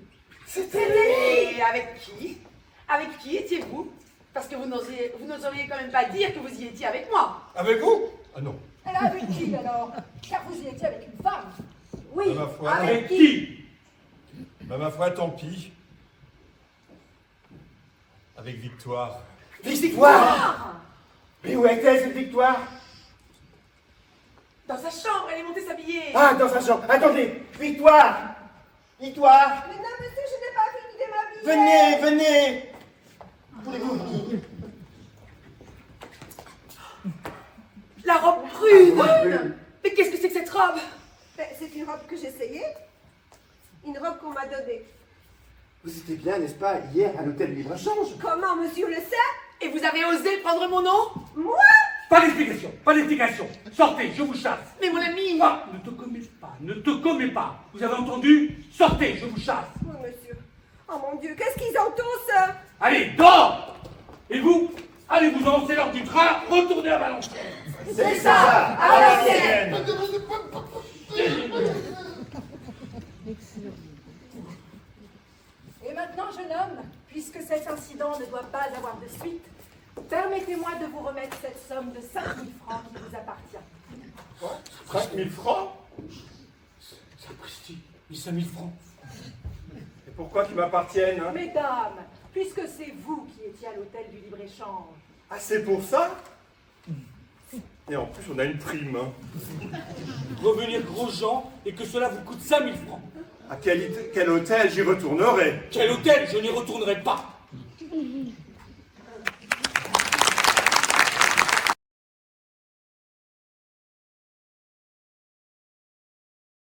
Speaker 1: Et avec qui? Avec qui étiez-vous? Parce que vous n'oseriez quand même pas dire que vous y étiez avec moi.
Speaker 5: Avec vous? Ah non.
Speaker 3: Elle a avec qui alors? Car vous y étiez avec une femme. Oui,
Speaker 5: À ma foi.
Speaker 2: Avec qui?
Speaker 5: Bah, ma foi, tant pis. Avec Victoire.
Speaker 7: Victoire! Mais où est-elle, cette Victoire?
Speaker 1: Dans sa chambre, elle est montée s'habiller.
Speaker 7: Ah, dans sa chambre. Attendez, Victoire! Victoire!
Speaker 6: Mais non, monsieur, je n'ai pas fini de m'habiller.
Speaker 7: Venez! Voulez-vous venir?
Speaker 1: La robe brune. Mais qu'est-ce que c'est que cette robe?
Speaker 6: Ben, c'est une robe que j'essayais. Une robe qu'on m'a donnée.
Speaker 4: Vous étiez bien, n'est-ce pas, hier à l'hôtel Libre-Échange?
Speaker 6: Comment, monsieur le sait?
Speaker 1: Et vous avez osé prendre mon nom?
Speaker 6: Moi?
Speaker 2: Pas d'explication, pas d'explication. Sortez, je vous chasse.
Speaker 1: Mais mon ami!
Speaker 2: Ah, ne te commets pas, ne te commets pas. Vous avez entendu? Sortez, je vous chasse.
Speaker 6: Oui, monsieur. Oh mon Dieu, qu'est-ce qu'ils ont tous?
Speaker 2: Allez, dehors! Et vous, allez vous avancer l'heure du train, retournez à Valenciennes.
Speaker 7: C'est ça! À la sienne!
Speaker 3: Et maintenant, jeune homme, puisque cet incident ne doit pas avoir de suite, permettez-moi de vous remettre cette somme de 5 000 francs qui vous appartient.
Speaker 5: Quoi? 5 000 francs?
Speaker 2: Sapristi, les 5 000 francs.
Speaker 5: Et pourquoi qu'ils m'appartiennent, hein?
Speaker 3: Mesdames, puisque c'est vous qui étiez à l'hôtel du libre-échange,
Speaker 5: Ah, c'est pour ça? Et en plus, on a une prime, hein.
Speaker 2: Revenir Grosjean et que cela vous coûte 5 000 francs.
Speaker 5: À quel hôtel j'y retournerai?
Speaker 2: Quel hôtel? Je n'y retournerai pas.